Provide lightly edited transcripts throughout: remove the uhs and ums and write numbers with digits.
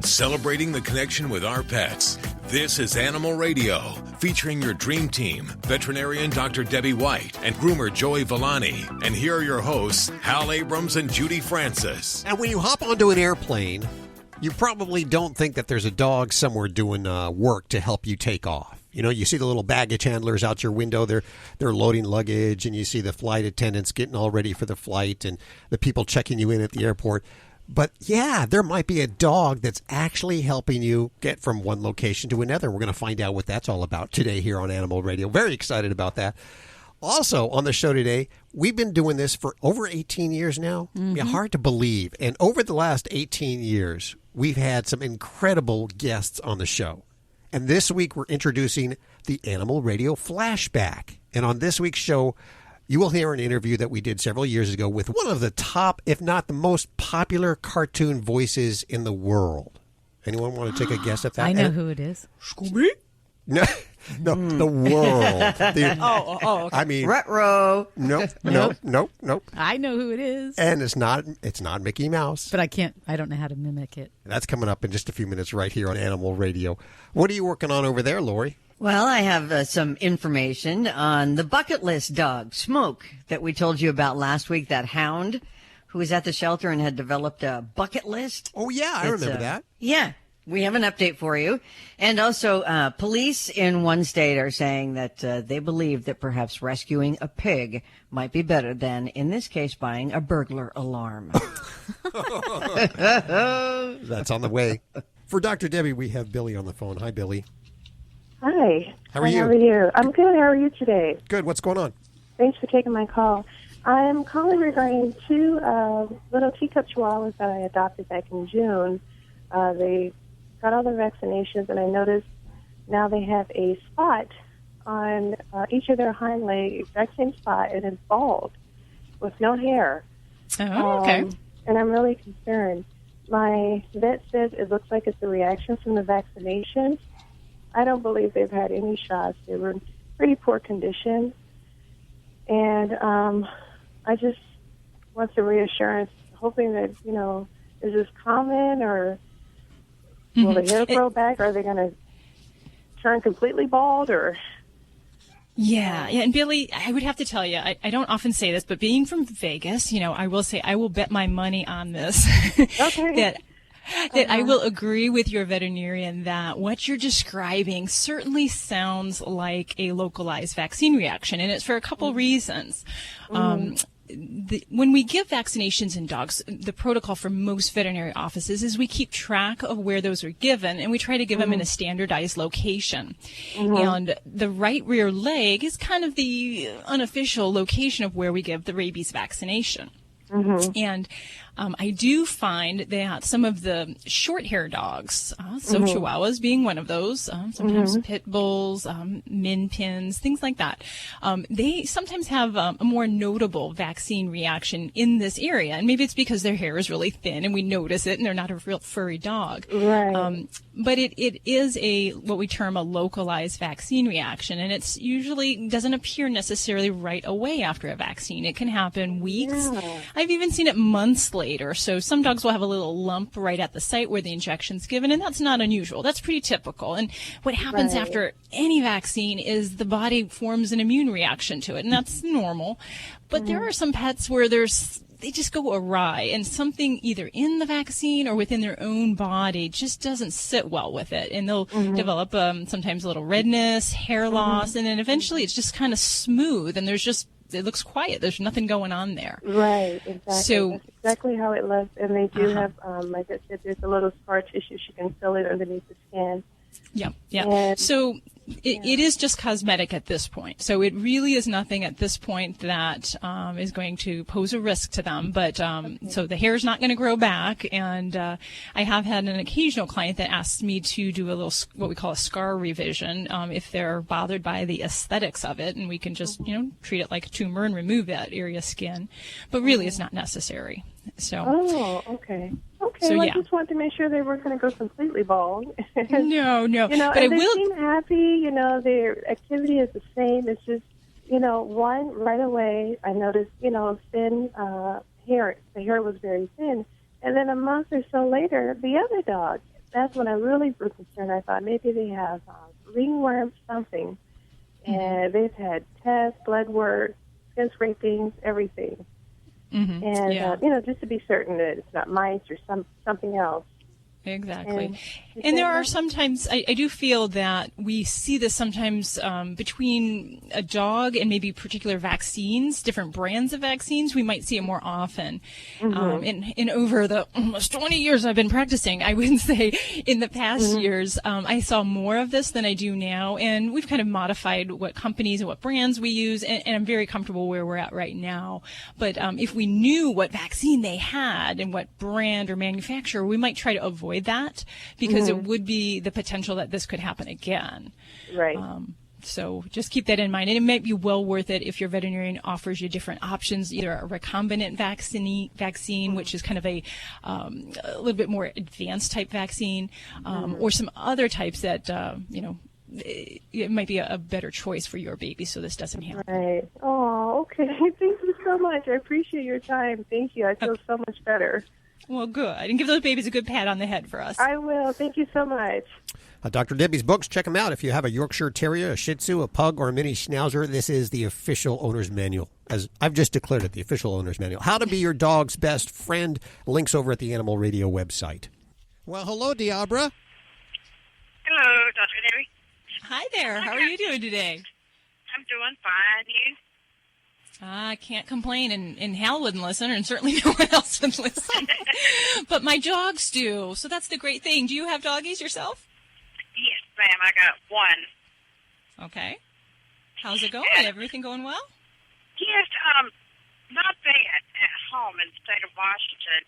Celebrating the connection with our pets. This is Animal Radio, featuring your dream team, veterinarian Dr. Debbie White and groomer Joey Villani. And here are your hosts, Hal Abrams and Judy Francis. And when you hop onto an airplane, you probably don't think that there's a dog somewhere doing work to help you take off. You know, you see the little baggage handlers out your window. They're loading luggage, and you see the flight attendants getting all ready for the flight and the people checking you in at the airport. But, yeah, there might be a dog that's actually helping you get from one location to another. We're going to find out what that's all about today here on Animal Radio. Very excited about that. Also, on the show today, we've been doing this for over 18 years now. Mm-hmm. Yeah, hard to believe. And over the last 18 years, we've had some incredible guests on the show. And this week, we're introducing the Animal Radio Flashback. And on this week's show, you will hear an interview that we did several years ago with one of the top, if not the most popular cartoon voices in the world. Anyone want to take a guess at that? I know who it is. Scooby? No, the world. Okay. I mean, Retro. Nope. I know who it is. And it's not Mickey Mouse. But I don't know how to mimic it. That's coming up in just a few minutes right here on Animal Radio. What are you working on over there, Lori? Well, I have some information on the bucket list dog, Smoke, that we told you about last week, that hound who was at the shelter and had developed a bucket list. Oh, yeah, I remember that. Yeah, we have an update for you. And also, police in one state are saying that they believe that perhaps rescuing a pig might be better than, in this case, buying a burglar alarm. That's on the way. For Dr. Debbie, we have Billy on the phone. Hi, Billy. Hi. How are you? How are you? I'm good. How are you today? Good. What's going on? Thanks for taking my call. I'm calling regarding two little teacup chihuahuas that I adopted back in June. They got all the vaccinations, and I noticed now they have a spot on each of their hind legs, exact same spot, and it's bald with no hair. Oh, okay. And I'm really concerned. My vet says it looks like it's a reaction from the vaccination. I don't believe they've had any shots. They were in pretty poor condition. And I just want some reassurance, hoping that, is this common, or will the hair grow back? Are they going to turn completely bald, or... Yeah. And Billy, I would have to tell you, I don't often say this, but being from Vegas, I will say I will bet my money on this. Okay. that I will agree with your veterinarian that what you're describing certainly sounds like a localized vaccine reaction, and it's for a couple reasons. When we give vaccinations in dogs, the protocol for most veterinary offices is we keep track of where those are given, and we try to give them in a standardized location. And the right rear leg is kind of the unofficial location of where we give the rabies vaccination. And I do find that some of the short-hair dogs, so Chihuahuas being one of those, sometimes pit bulls, min pins, things like that, they sometimes have a more notable vaccine reaction in this area. And maybe it's because their hair is really thin and we notice it and they're not a real furry dog. Right. But it is what we term a localized vaccine reaction. And it's usually doesn't appear necessarily right away after a vaccine. It can happen weeks. Yeah. I've even seen it months later. So some dogs will have a little lump right at the site where the injection's given, and that's not unusual. That's pretty typical. And what happens after any vaccine is the body forms an immune reaction to it, and that's normal. But there are some pets where they just go awry, and something either in the vaccine or within their own body just doesn't sit well with it. And they'll develop sometimes a little redness, hair loss, and then eventually it's just kind of smooth, and it looks quiet. There's nothing going on there. Right, exactly. So, that's exactly how it looks. And they do have, like I said, there's a little scar tissue. She can feel it underneath the skin. Yeah. And, so it is just cosmetic at this point. So it really is nothing at this point that is going to pose a risk to them. But so the hair is not going to grow back. And I have had an occasional client that asks me to do a little, what we call a scar revision, if they're bothered by the aesthetics of it. And we can just, treat it like a tumor and remove that area of skin. But really, it's not necessary. So. Oh, okay. Okay, so, well, yeah. I just wanted to make sure they weren't going to go completely bald. No. But I they will. seem happy. Their activity is the same. It's just, one right away I noticed, thin hair. The hair was very thin. And then a month or so later, the other dog, that's when I really was concerned. I thought maybe they have ringworm something. And they've had tests, blood work, skin scrapings, everything. Mm-hmm. And, just to be certain that it's not mice or something else. Exactly. And there are sometimes, I do feel that we see this sometimes between a dog and maybe particular vaccines, different brands of vaccines, we might see it more often. In over the almost 20 years I've been practicing, I would say in the past years, I saw more of this than I do now. And we've kind of modified what companies and what brands we use, and I'm very comfortable where we're at right now. But if we knew what vaccine they had and what brand or manufacturer, we might try to avoid that, because it would be the potential that this could happen again. Right. So just keep that in mind. And it might be well worth it if your veterinarian offers you different options, either a recombinant vaccine, which is kind of a little bit more advanced type vaccine, or some other types that, it might be a better choice for your baby so this doesn't happen. Right. Oh, okay. Thank you so much. I appreciate your time. Thank you. I feel so much better. Well, good. And give those babies a good pat on the head for us. I will. Thank you so much. Dr. Debbie's books, check them out. If you have a Yorkshire Terrier, a Shih Tzu, a Pug, or a Mini Schnauzer, this is the official owner's manual. As I've just declared it, the official owner's manual. How to be your dog's best friend. Links over at the Animal Radio website. Well, hello, Diabra. Hello, Dr. Debbie. Hi there. How are you doing today? I'm doing fine. You? I can't complain, and Hal wouldn't listen, and certainly no one else would listen. But my dogs do, so that's the great thing. Do you have doggies yourself? Yes, ma'am. I got one. Okay. How's it going? Everything going well? Yes, not bad at home in the state of Washington.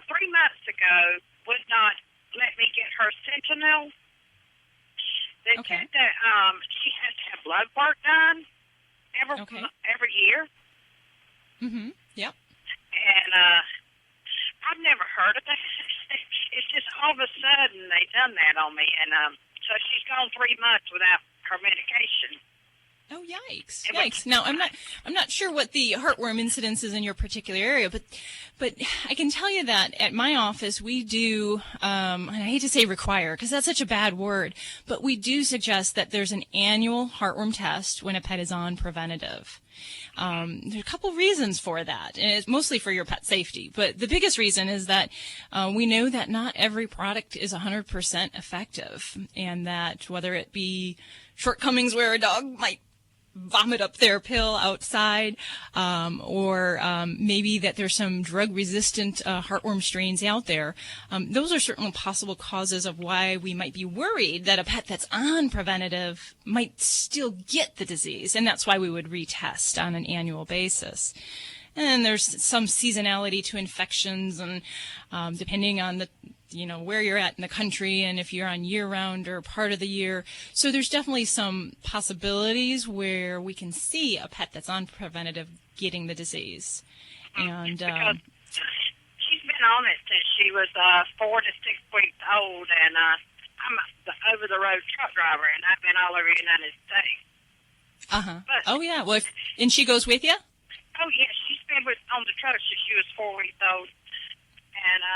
3 months ago, would not let me get her Sentinel. They said that she has to have blood work done every year. Mm-hmm. Yep. And I've never heard of that. It's just all of a sudden they done that on me, and so she's gone 3 months without her medication. Oh, yikes! Yikes! Now I'm not sure what the heartworm incidence is in your particular area, but I can tell you that at my office we do, and I hate to say require because that's such a bad word, but we do suggest that there's an annual heartworm test when a pet is on preventative. There's a couple reasons for that, and it's mostly for your pet safety. But the biggest reason is that we know that not every product is 100% effective, and that whether it be shortcomings where a dog might vomit up their pill outside, or maybe that there's some drug-resistant heartworm strains out there. Those are certainly possible causes of why we might be worried that a pet that's on preventative might still get the disease, and that's why we would retest on an annual basis. And there's some seasonality to infections, and depending on the where you're at in the country and if you're on year-round or part of the year. So there's definitely some possibilities where we can see a pet that's on preventative getting the disease. And because she's been on it since she was 4 to 6 weeks old, and I'm the over-the-road truck driver, and I've been all over the United States. Oh, yeah. Well, and she goes with you? Oh, yeah. She's been on the truck since she was 4 weeks old.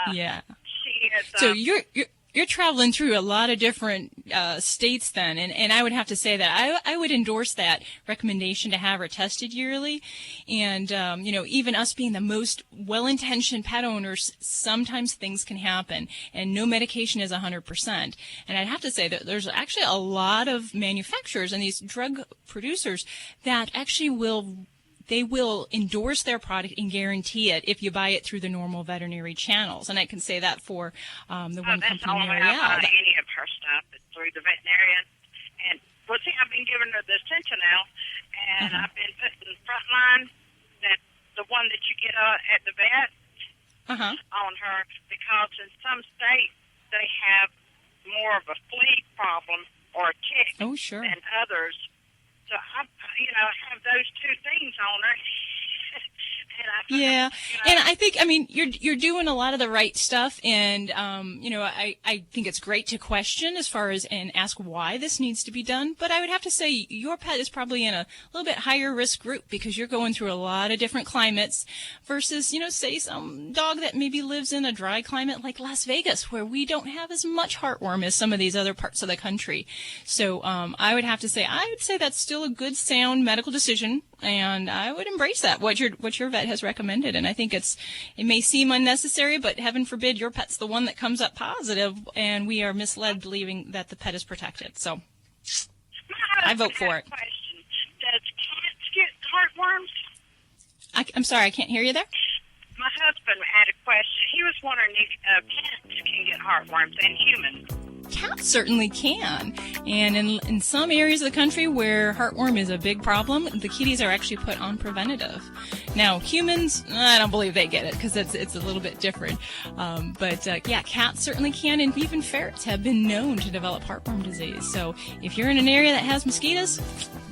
And yeah. She is, so you're traveling through a lot of different states then, and I would have to say that I would endorse that recommendation to have her tested yearly. And even us being the most well-intentioned pet owners, sometimes things can happen, and no medication is 100%. And I'd have to say that there's actually a lot of manufacturers and these drug producers that actually will endorse their product and guarantee it if you buy it through the normal veterinary channels. And I can say that for the one company, that's the only way I buy any of her stuff is through the veterinarian. And I've been giving her the Sentinel, and I've been putting Frontline, that the one that you get at the vet, on her, because in some states they have more of a flea problem or a tick than others. So I have those two things on her, Yeah, and I think, I mean, you're doing a lot of the right stuff, and I think it's great to question as far as and ask why this needs to be done. But I would have to say your pet is probably in a little bit higher risk group because you're going through a lot of different climates versus, say some dog that maybe lives in a dry climate like Las Vegas, where we don't have as much heartworm as some of these other parts of the country. So I would say that's still a good, sound medical decision. And I would embrace that, what your vet has recommended. And I think it may seem unnecessary, but heaven forbid your pet's the one that comes up positive and we are misled believing that the pet is protected. So I vote for it. Question. Does cats get heartworms? I'm sorry, I can't hear you there. My husband had a question. He was wondering if cats can get heartworms and humans. Cats certainly can. And in some areas of the country where heartworm is a big problem, the kitties are actually put on preventative. Now, humans, I don't believe they get it because it's a little bit different. But cats certainly can, and even ferrets have been known to develop heartworm disease. So if you're in an area that has mosquitoes,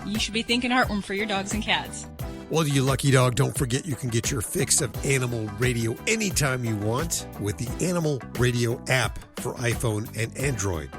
you should be thinking heartworm for your dogs and cats. Well, you lucky dog, don't forget you can get your fix of Animal Radio anytime you want with the Animal Radio app for iPhone and Android.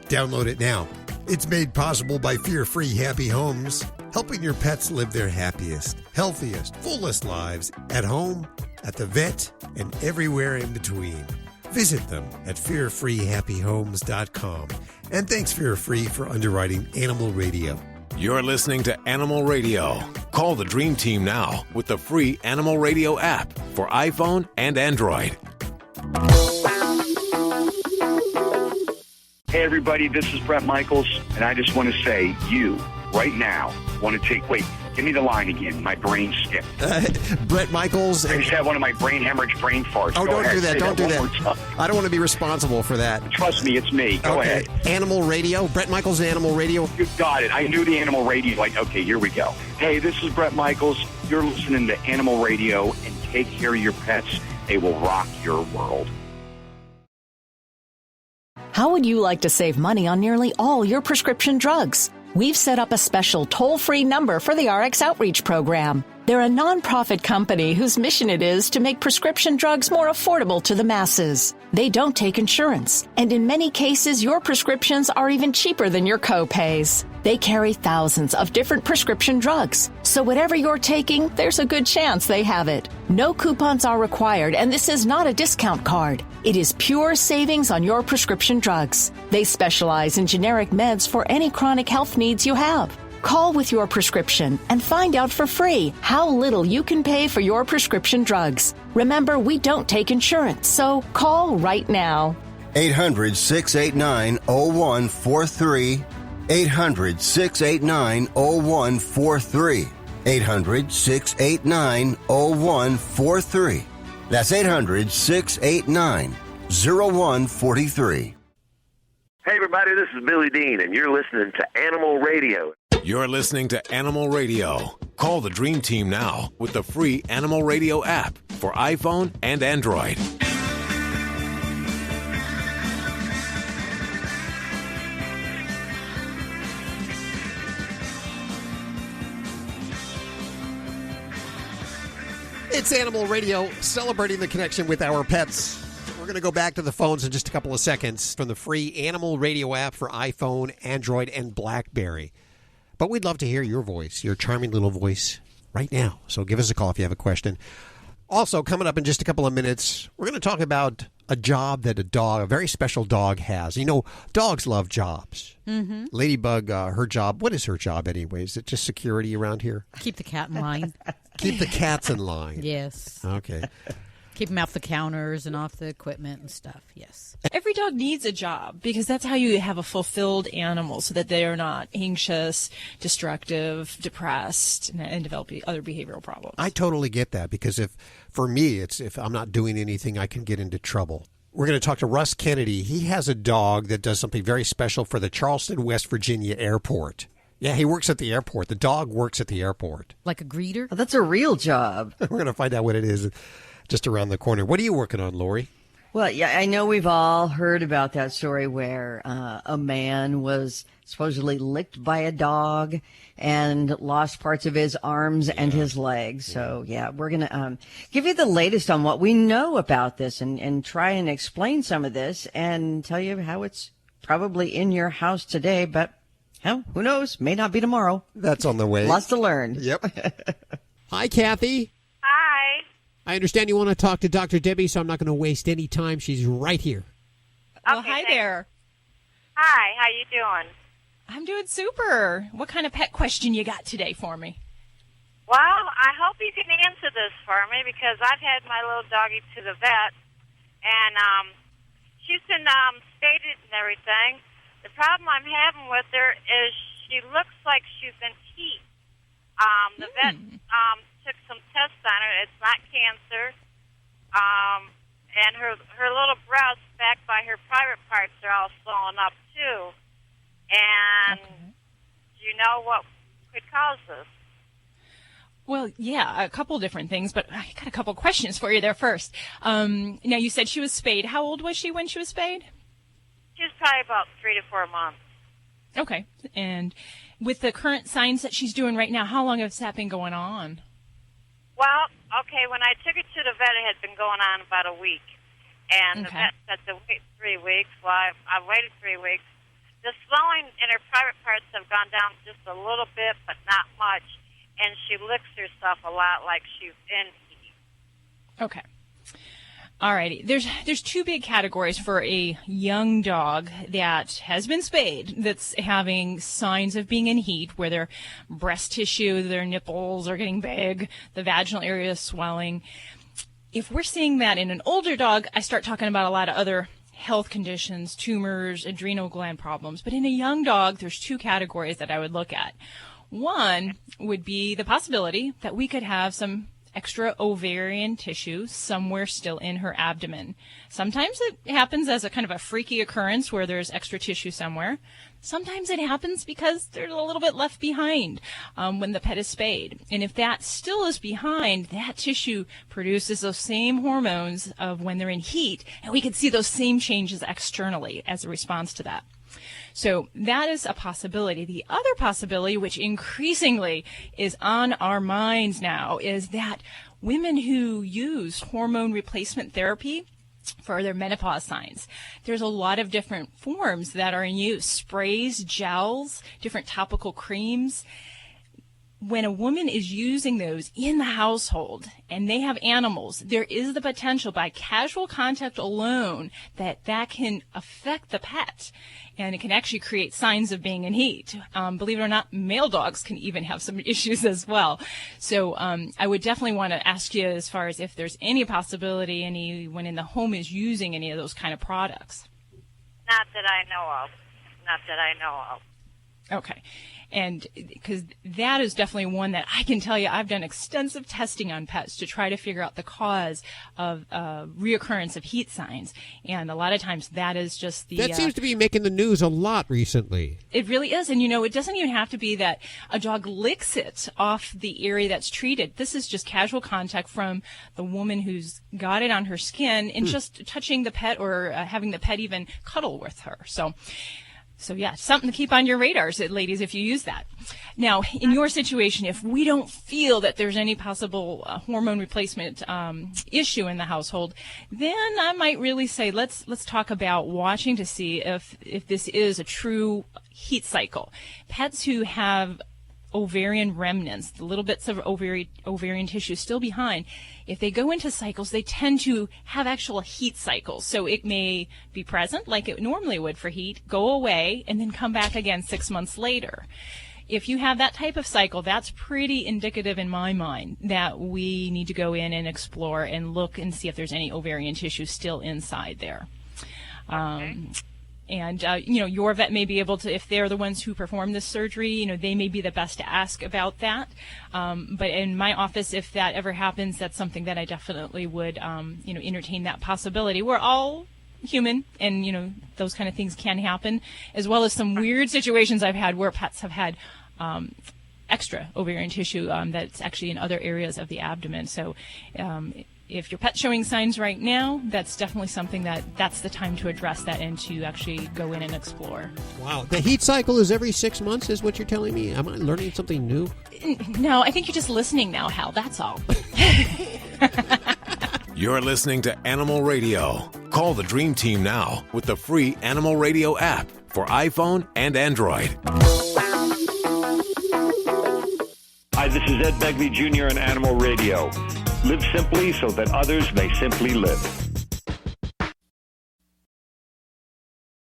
Download it now. It's made possible by Fear-Free Happy Homes, helping your pets live their happiest, healthiest, fullest lives at home, at the vet, and everywhere in between. Visit them at fearfreehappyhomes.com. And thanks, Fear-Free, for underwriting Animal Radio. You're listening to Animal Radio. Call the Dream Team now with the free Animal Radio app for iPhone and Android. Hey, everybody, this is Brett Michaels, and I just want to say, you, right now, want to take... Wait, give me the line again. My brain skipped. Brett Michaels. I just had one of my brain hemorrhage brain farts. Oh, don't do that. Don't do that. I don't want to be responsible for that. Trust me, it's me. Go ahead. Animal Radio. Brett Michaels, Animal Radio. You got it. I knew the Animal Radio. Okay, here we go. Hey, this is Brett Michaels. You're listening to Animal Radio, and take care of your pets. They will rock your world. How would you like to save money on nearly all your prescription drugs? We've set up a special toll-free number for the RX Outreach Program. They're a nonprofit company whose mission it is to make prescription drugs more affordable to the masses. They don't take insurance, and in many cases, your prescriptions are even cheaper than your co-pays. They carry thousands of different prescription drugs, so whatever you're taking, there's a good chance they have it. No coupons are required, and this is not a discount card. It is pure savings on your prescription drugs. They specialize in generic meds for any chronic health needs you have. Call with your prescription and find out for free how little you can pay for your prescription drugs. Remember, we don't take insurance, so call right now. 800-689-0143. 800-689-0143. 800-689-0143. That's 800-689-0143. Hey, everybody, this is Billy Dean, and you're listening to Animal Radio. You're listening to Animal Radio. Call the Dream Team now with the free Animal Radio app for iPhone and Android. It's Animal Radio, celebrating the connection with our pets. We're going to go back to the phones in just a couple of seconds from the free Animal Radio app for iPhone, Android, and BlackBerry. But we'd love to hear your voice, your charming little voice, right now. So give us a call if you have a question. Also, coming up in just a couple of minutes, we're going to talk about a job that a very special dog has. You know, dogs love jobs. Mm-hmm. Ladybug, her job, what is her job anyway? Is it just security around here? Keep the cat in line. Keep the cats in line. Yes. Okay. Keep them off the counters and off the equipment and stuff, yes. Every dog needs a job because that's how you have a fulfilled animal so that they are not anxious, destructive, depressed, and develop other behavioral problems. I totally get that because if I'm not doing anything, I can get into trouble. We're going to talk to Russ Kennedy. He has a dog that does something very special for the Charleston, West Virginia airport. Yeah, he works at the airport. The dog works at the airport. Like a greeter? Oh, that's a real job. We're going to find out what it is just around the corner. What are you working on, Lori? Well, yeah, I know we've all heard about that story where a man was supposedly licked by a dog and lost parts of his arms and his legs. So, yeah, we're going to give you the latest on what we know about this and try and explain some of this and tell you how it's probably in your house today. But, hell, who knows? May not be tomorrow. That's on the way. Lots to learn. Yep. Hi, Kathy. Hi. I understand you want to talk to Dr. Debbie, so I'm not going to waste any time. She's right here. Well, Okay, hi thanks. there. Hi, how you doing? I'm doing super. What kind of pet question you got today for me? Well, I hope you can answer this for me because I've had my little doggie to the vet, and she's been spaded and everything. The problem I'm having with her is she looks like she's in heat. The vet took some tests on her. It's not cancer. And her little breasts back by her private parts are all swollen up, too. And do you know what could cause this? Well, yeah, a couple different things, but I got a couple questions for you there first. Now, you said she was spayed. How old was she when she was spayed? She was probably about 3 to 4 months. Okay. And with the current signs that she's doing right now, how long has that been going on? Well, okay, when I took her to the vet, it had been going on about a week. And the vet said to wait 3 weeks. Well, I waited 3 weeks. The swelling in her private parts have gone down just a little bit, but not much. And she licks herself a lot like she's in heat. Okay. All righty. There's two big categories for a young dog that has been spayed that's having signs of being in heat, where their breast tissue, their nipples are getting big, the vaginal area is swelling. If we're seeing that in an older dog, I start talking about a lot of other health conditions, tumors, adrenal gland problems. But in a young dog, there's two categories that I would look at. One would be the possibility that we could have some extra ovarian tissue somewhere still in her abdomen. Sometimes it happens as a kind of a freaky occurrence where there's extra tissue somewhere. Sometimes it happens because there's a little bit left behind when the pet is spayed. And if that still is behind, that tissue produces those same hormones of when they're in heat, and we can see those same changes externally as a response to that. So that is a possibility. The other possibility, which increasingly is on our minds now, is that women who use hormone replacement therapy for their menopause signs, there's a lot of different forms that are in use, sprays, gels, different topical creams. When a woman is using those in the household and they have animals, there is the potential by casual contact alone that can affect the pet, and it can actually create signs of being in heat. Believe it or not, male dogs can even have some issues as well. So I would definitely want to ask you as far as if there's any possibility anyone in the home is using any of those kind of products. Not that I know of. Not that I know of. Okay. And because that is definitely one that I can tell you I've done extensive testing on pets to try to figure out the cause of reoccurrence of heat signs. And a lot of times that is just the... That seems to be making the news a lot recently. It really is. And, it doesn't even have to be that a dog licks it off the area that's treated. This is just casual contact from the woman who's got it on her skin and just touching the pet or having the pet even cuddle with her. So yeah, something to keep on your radars, ladies, if you use that. Now, in your situation, if we don't feel that there's any possible hormone replacement issue in the household, then I might really say let's talk about watching to see if this is a true heat cycle. Pets who have ovarian remnants, the little bits of ovarian tissue still behind, if they go into cycles, they tend to have actual heat cycles. So it may be present like it normally would for heat, go away, and then come back again 6 months later. If you have that type of cycle, that's pretty indicative in my mind that we need to go in and explore and look and see if there's any ovarian tissue still inside there. Okay. And, your vet may be able to, if they're the ones who perform this surgery, they may be the best to ask about that. But in my office, if that ever happens, that's something that I definitely would, entertain that possibility. We're all human, and, those kind of things can happen, as well as some weird situations I've had where pets have had extra ovarian tissue that's actually in other areas of the abdomen. So if your pet's showing signs right now, that's definitely something that's the time to address that and to actually go in and explore. Wow. The heat cycle is every 6 months is what you're telling me? Am I learning something new? No, I think you're just listening now, Hal. That's all. You're listening to Animal Radio. Call the Dream Team now with the free Animal Radio app for iPhone and Android. Hi, this is Ed Begley Jr. on Animal Radio. Live simply so that others may simply live.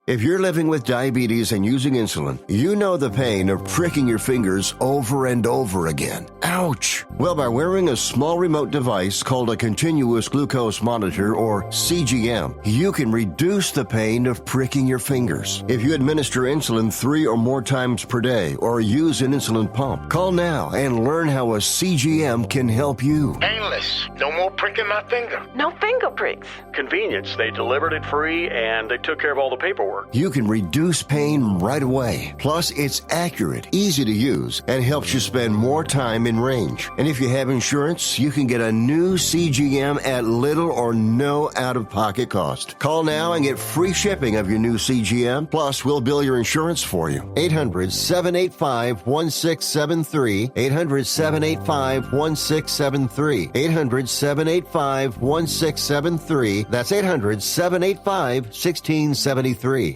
If you're living with diabetes and using insulin, you know the pain of pricking your fingers over and over again. Ouch! Well, by wearing a small remote device called a continuous glucose monitor, or CGM, you can reduce the pain of pricking your fingers. If you administer insulin 3 or more times per day or use an insulin pump, call now and learn how a CGM can help you. Painless. No more pricking my finger. No finger pricks. Convenience. They delivered it free and they took care of all the paperwork. You can reduce pain right away. Plus, it's accurate, easy to use, and helps you spend more time in range. And if you have insurance, you can get a new CGM at little or no out-of-pocket cost. Call now and get free shipping of your new CGM. Plus, we'll bill your insurance for you. 800-785-1673. 800-785-1673. 800-785-1673. That's 800-785-1673.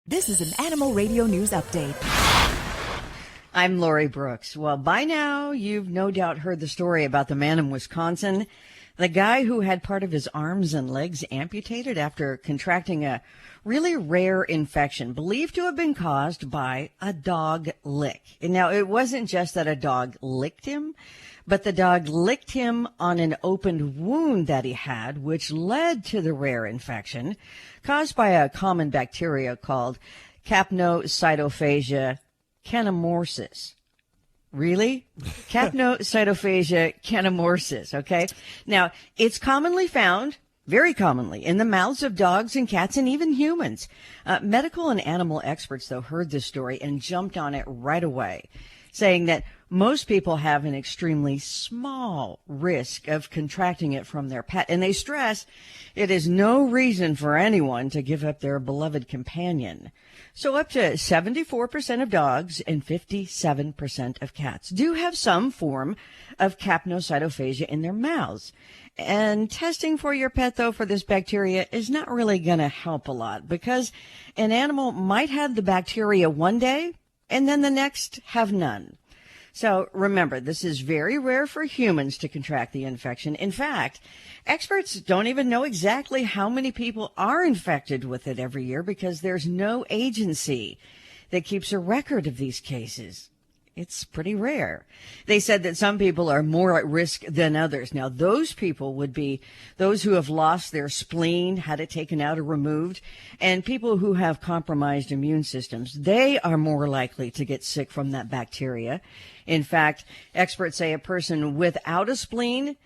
This is an Animal Radio News Update. I'm Lori Brooks. Well, by now, you've no doubt heard the story about the man in Wisconsin, the guy who had part of his arms and legs amputated after contracting a really rare infection believed to have been caused by a dog lick. And now, it wasn't just that a dog licked him, but the dog licked him on an opened wound that he had, which led to the rare infection caused by a common bacteria called Capnocytophagia canemorsis. Really? Capnocytophagia canemorsis, okay? Now, it's commonly found, very commonly, in the mouths of dogs and cats and even humans. Medical and animal experts, though, heard this story and jumped on it right away, saying that most people have an extremely small risk of contracting it from their pet, and they stress it is no reason for anyone to give up their beloved companion. So up to 74% of dogs and 57% of cats do have some form of capnocytophagia in their mouths. And testing for your pet, though, for this bacteria is not really going to help a lot, because an animal might have the bacteria one day and then the next have none. So remember, this is very rare for humans to contract the infection. In fact, experts don't even know exactly how many people are infected with it every year because there's no agency that keeps a record of these cases. It's pretty rare. They said that some people are more at risk than others. Now, those people would be those who have lost their spleen, had it taken out or removed, and people who have compromised immune systems. They are more likely to get sick from that bacteria. In fact, experts say a person without a spleen,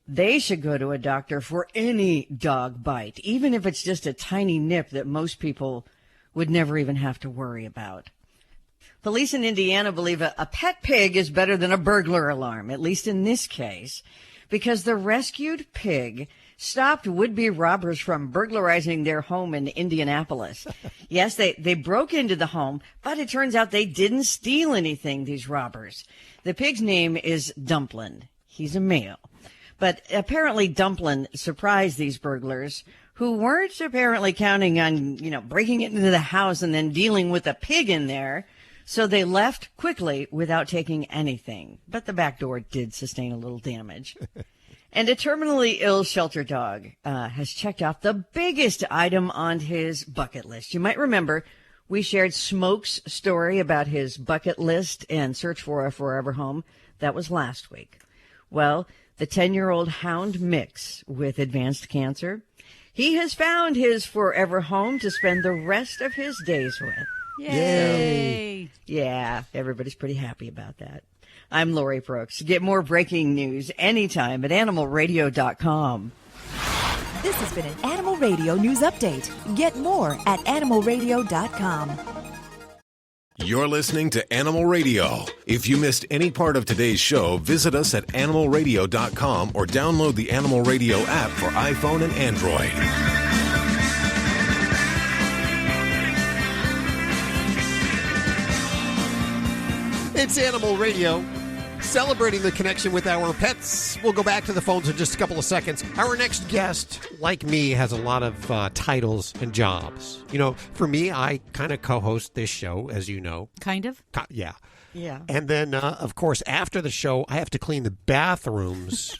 they should go to a doctor for any dog bite, even if it's just a tiny nip that most people would never even have to worry about. Police in Indiana believe a pet pig is better than a burglar alarm, at least in this case, because the rescued pig stopped would-be robbers from burglarizing their home in Indianapolis. Yes, they broke into the home, but it turns out they didn't steal anything, these robbers. The pig's name is Dumplin'. He's a male. But apparently Dumplin' surprised these burglars, who weren't apparently counting on, breaking into the house and then dealing with a pig in there. So they left quickly without taking anything. But the back door did sustain a little damage. And a terminally ill shelter dog has checked off the biggest item on his bucket list. You might remember we shared Smoke's story about his bucket list and search for a forever home. That was last week. Well, the 10-year-old hound Mix with advanced cancer, he has found his forever home to spend the rest of his days with. Yay! So, yeah, everybody's pretty happy about that. I'm Lori Brooks. Get more breaking news anytime at animalradio.com. This has been an Animal Radio News Update. Get more at animalradio.com. You're listening to Animal Radio. If you missed any part of today's show, visit us at animalradio.com or download the Animal Radio app for iPhone and Android. It's Animal Radio, celebrating the connection with our pets. We'll go back to the phones in just a couple of seconds. Our next guest, like me, has a lot of titles and jobs. You know, for me, I kind of co-host this show, as you know. Kind of? Yeah. Yeah. And then, of course, after the show, I have to clean the bathrooms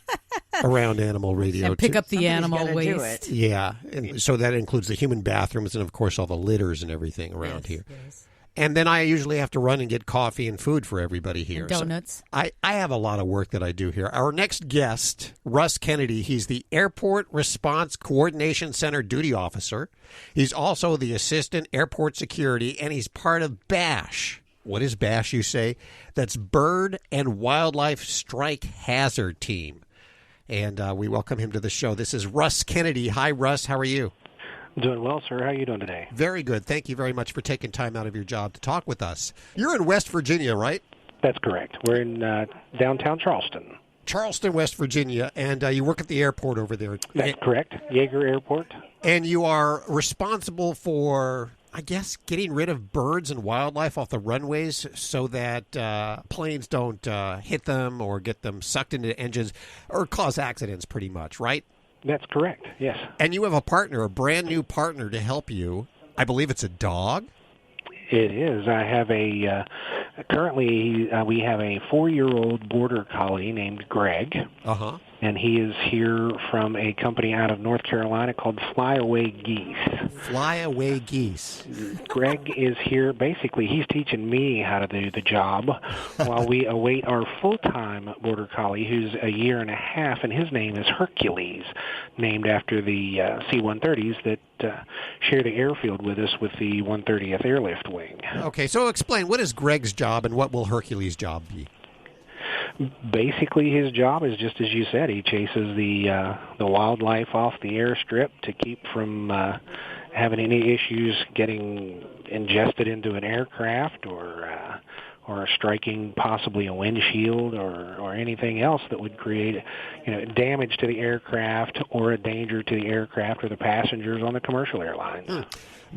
around Animal Radio. And pick up the animal waste. Yeah. And so that includes the human bathrooms and, of course, all the litters and everything around here. Yes. And then I usually have to run and get coffee and food for everybody here. And donuts. So I have a lot of work that I do here. Our next guest, Russ Kennedy, he's the Airport Response Coordination Center Duty Officer. He's also the Assistant Airport Security, and he's part of BASH. What is BASH, you say? That's Bird and Wildlife Strike Hazard Team. And we welcome him to the show. This is Russ Kennedy. Hi, Russ. How are you? Doing well, sir. How are you doing today? Very good. Thank you very much for taking time out of your job to talk with us. You're in West Virginia, right? That's correct. We're in downtown Charleston. Charleston, West Virginia, and you work at the airport over there. That's correct. Yeager Airport. And you are responsible for, I guess, getting rid of birds and wildlife off the runways so that planes don't hit them or get them sucked into engines or cause accidents, pretty much, right? That's correct, yes. And you have a partner, a brand new partner to help you. I believe it's a dog? It is. I have currently we have a 4-year-old border collie named Greg. Uh-huh. And he is here from a company out of North Carolina called Flyaway Geese. Flyaway Geese. Greg is here. Basically, he's teaching me how to do the job while we await our full-time border collie, who's a 1.5 years, and his name is Hercules, named after the C-130s that share the airfield with us with the 130th Airlift Wing. Okay, so explain, what is Greg's job and what will Hercules' job be? Basically, his job is just as you said. He chases the wildlife off the airstrip to keep from having any issues getting ingested into an aircraft or striking possibly a windshield or anything else that would create damage to the aircraft or a danger to the aircraft or the passengers on the commercial airlines.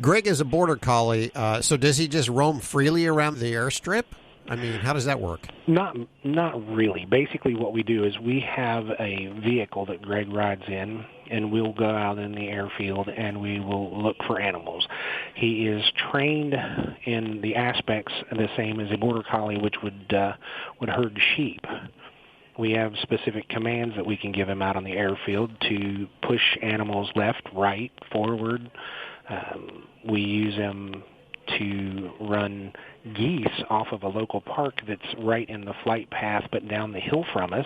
Greg is a border collie, so does he just roam freely around the airstrip? I mean, how does that work? Not really. Basically, what we do is we have a vehicle that Greg rides in, and we'll go out in the airfield and we will look for animals. He is trained in the aspects the same as a border collie, which would herd sheep. We have specific commands that we can give him out on the airfield to push animals left, right, forward. We use him to run geese off of a local park that's right in the flight path but down the hill from us,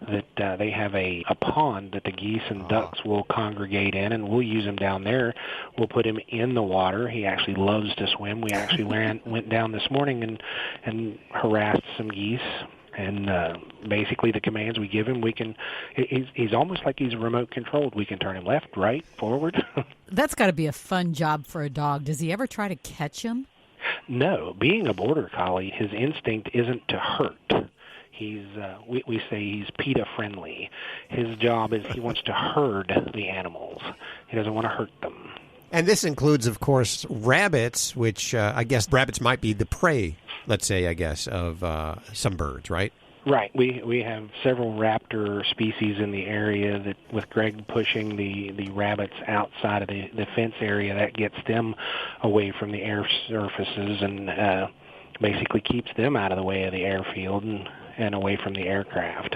that they have a pond that the geese and ducks will congregate in, and we'll use him down there. We'll put him in the water. He actually loves to swim. We actually went down this morning and harassed some geese. And basically the commands we give him, he's almost like he's remote controlled. We can turn him left, right, forward. That's got to be a fun job for a dog. Does he ever try to catch him? No. Being a border collie, his instinct isn't to hurt. He's we say he's PETA friendly. His job is he wants to herd the animals. He doesn't want to hurt them. And this includes, of course, rabbits, which I guess rabbits might be the prey, let's say, I guess, of some birds, right? Right. We have several raptor species in the area that with Greg pushing the rabbits outside of the fence area, that gets them away from the air surfaces and basically keeps them out of the way of the airfield and away from the aircraft.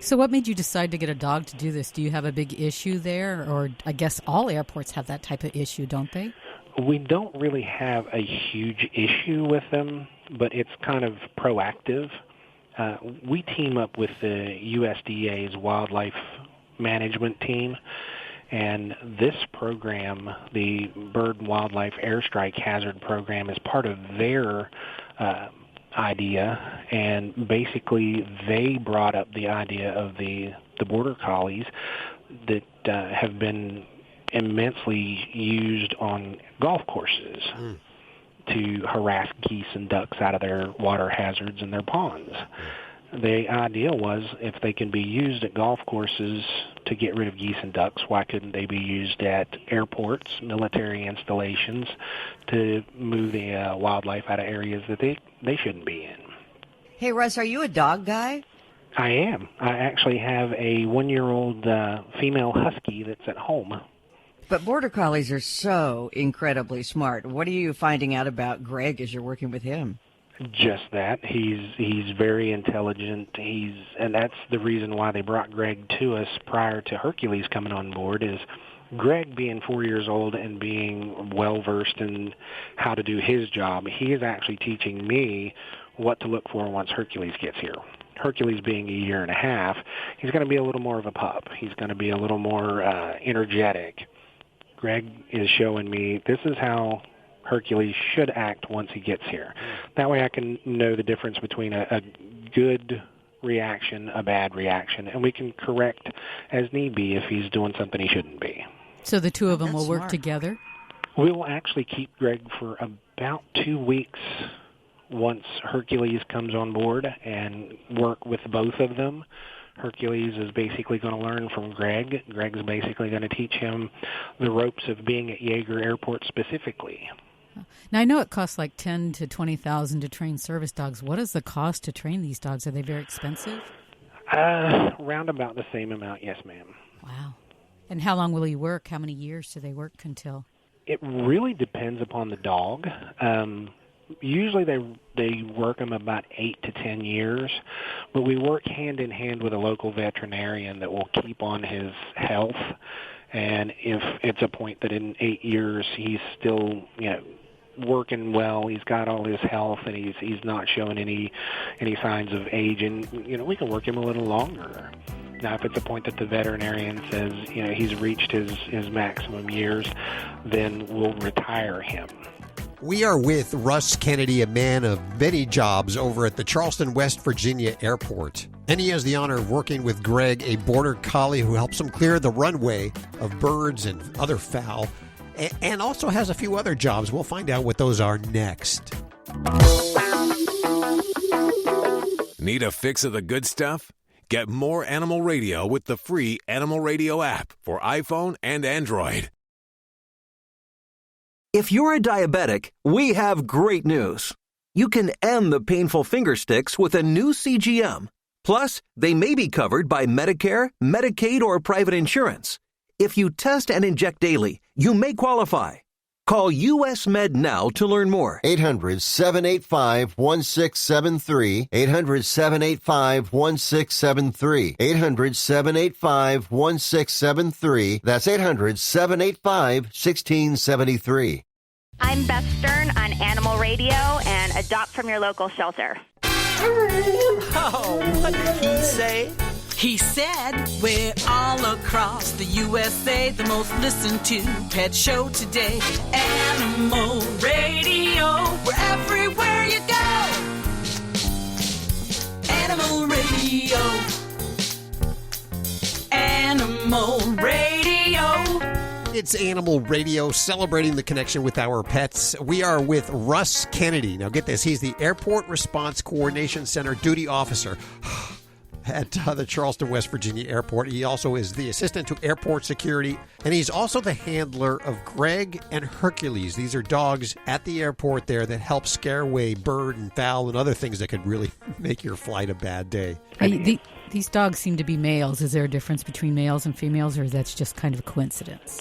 So what made you decide to get a dog to do this? Do you have a big issue there? Or I guess all airports have that type of issue, don't they? We don't really have a huge issue with them, but it's kind of proactive. We team up with the USDA's wildlife management team, and this program, the Bird and Wildlife Airstrike Hazard Program, is part of their idea, and basically they brought up the idea of the border collies that have been immensely used on golf courses. to harass geese and ducks out of their water hazards and their ponds. The idea was if they can be used at golf courses to get rid of geese and ducks, why couldn't they be used at airports, military installations, to move the wildlife out of areas that they shouldn't be in? Hey, Russ, are you a dog guy? I am. I actually have a 1-year-old female husky that's at home. But border collies are so incredibly smart. What are you finding out about Greg as you're working with him? Just that. He's very intelligent. And that's the reason why they brought Greg to us prior to Hercules coming on board, is Greg being 4 years old and being well-versed in how to do his job. He is actually teaching me what to look for once Hercules gets here. Hercules being a year and a half, he's going to be a little more of a pup. He's going to be a little more energetic. Greg is showing me this is how Hercules should act once he gets here. That way I can know the difference between a good reaction, a bad reaction, and we can correct as need be if he's doing something he shouldn't be. So the two of them That's will work smart. together? We'll actually keep Greg for about 2 weeks once Hercules comes on board and work with both of them. Hercules is basically going to learn from Greg. Greg's basically going to teach him the ropes of being at Yeager Airport specifically. Now, I know it costs like $10,000 to $20,000 to train service dogs. What is the cost to train these dogs? Are they very expensive? Round about the same amount, yes, ma'am. Wow. And how long will he work? How many years do they work until? It really depends upon the dog. Usually they work them about 8 to 10 years, but we work hand in hand with a local veterinarian that will keep on his health. And if it's a point that in 8 years he's still, working well, he's got all his health, and he's not showing any signs of age, and we can work him a little longer. Now, if it's a point that the veterinarian says he's reached his maximum years, then we'll retire him. We are with Russ Kennedy, a man of many jobs over at the Charleston, West Virginia airport. And he has the honor of working with Greg, a border collie who helps him clear the runway of birds and other fowl, and also has a few other jobs. We'll find out what those are next. Need a fix of the good stuff? Get more Animal Radio with the free Animal Radio app for iPhone and Android. If you're a diabetic, we have great news. You can end the painful finger sticks with a new CGM. Plus, they may be covered by Medicare, Medicaid, or private insurance. If you test and inject daily, you may qualify. Call US Med now to learn more. 800-785-1673. 800-785-1673. 800-785-1673. That's 800-785-1673. I'm Beth Stern on Animal Radio and Adopt from your local shelter. Oh, what did he say? He said, we're all across the USA, the most listened to pet show today. Animal Radio, we're everywhere you go. Animal Radio. Animal Radio. It's Animal Radio, celebrating the connection with our pets. We are with Russ Kennedy. Now get this, he's the Airport Response Coordination Center duty officer at the Charleston, West Virginia airport. He also is the assistant to airport security, and he's also the handler of Greg and Hercules. These are dogs at the airport there that help scare away bird and fowl and other things that could really make your flight a bad day. Hey, these dogs seem to be males. Is there a difference between males and females, or that's just kind of a coincidence?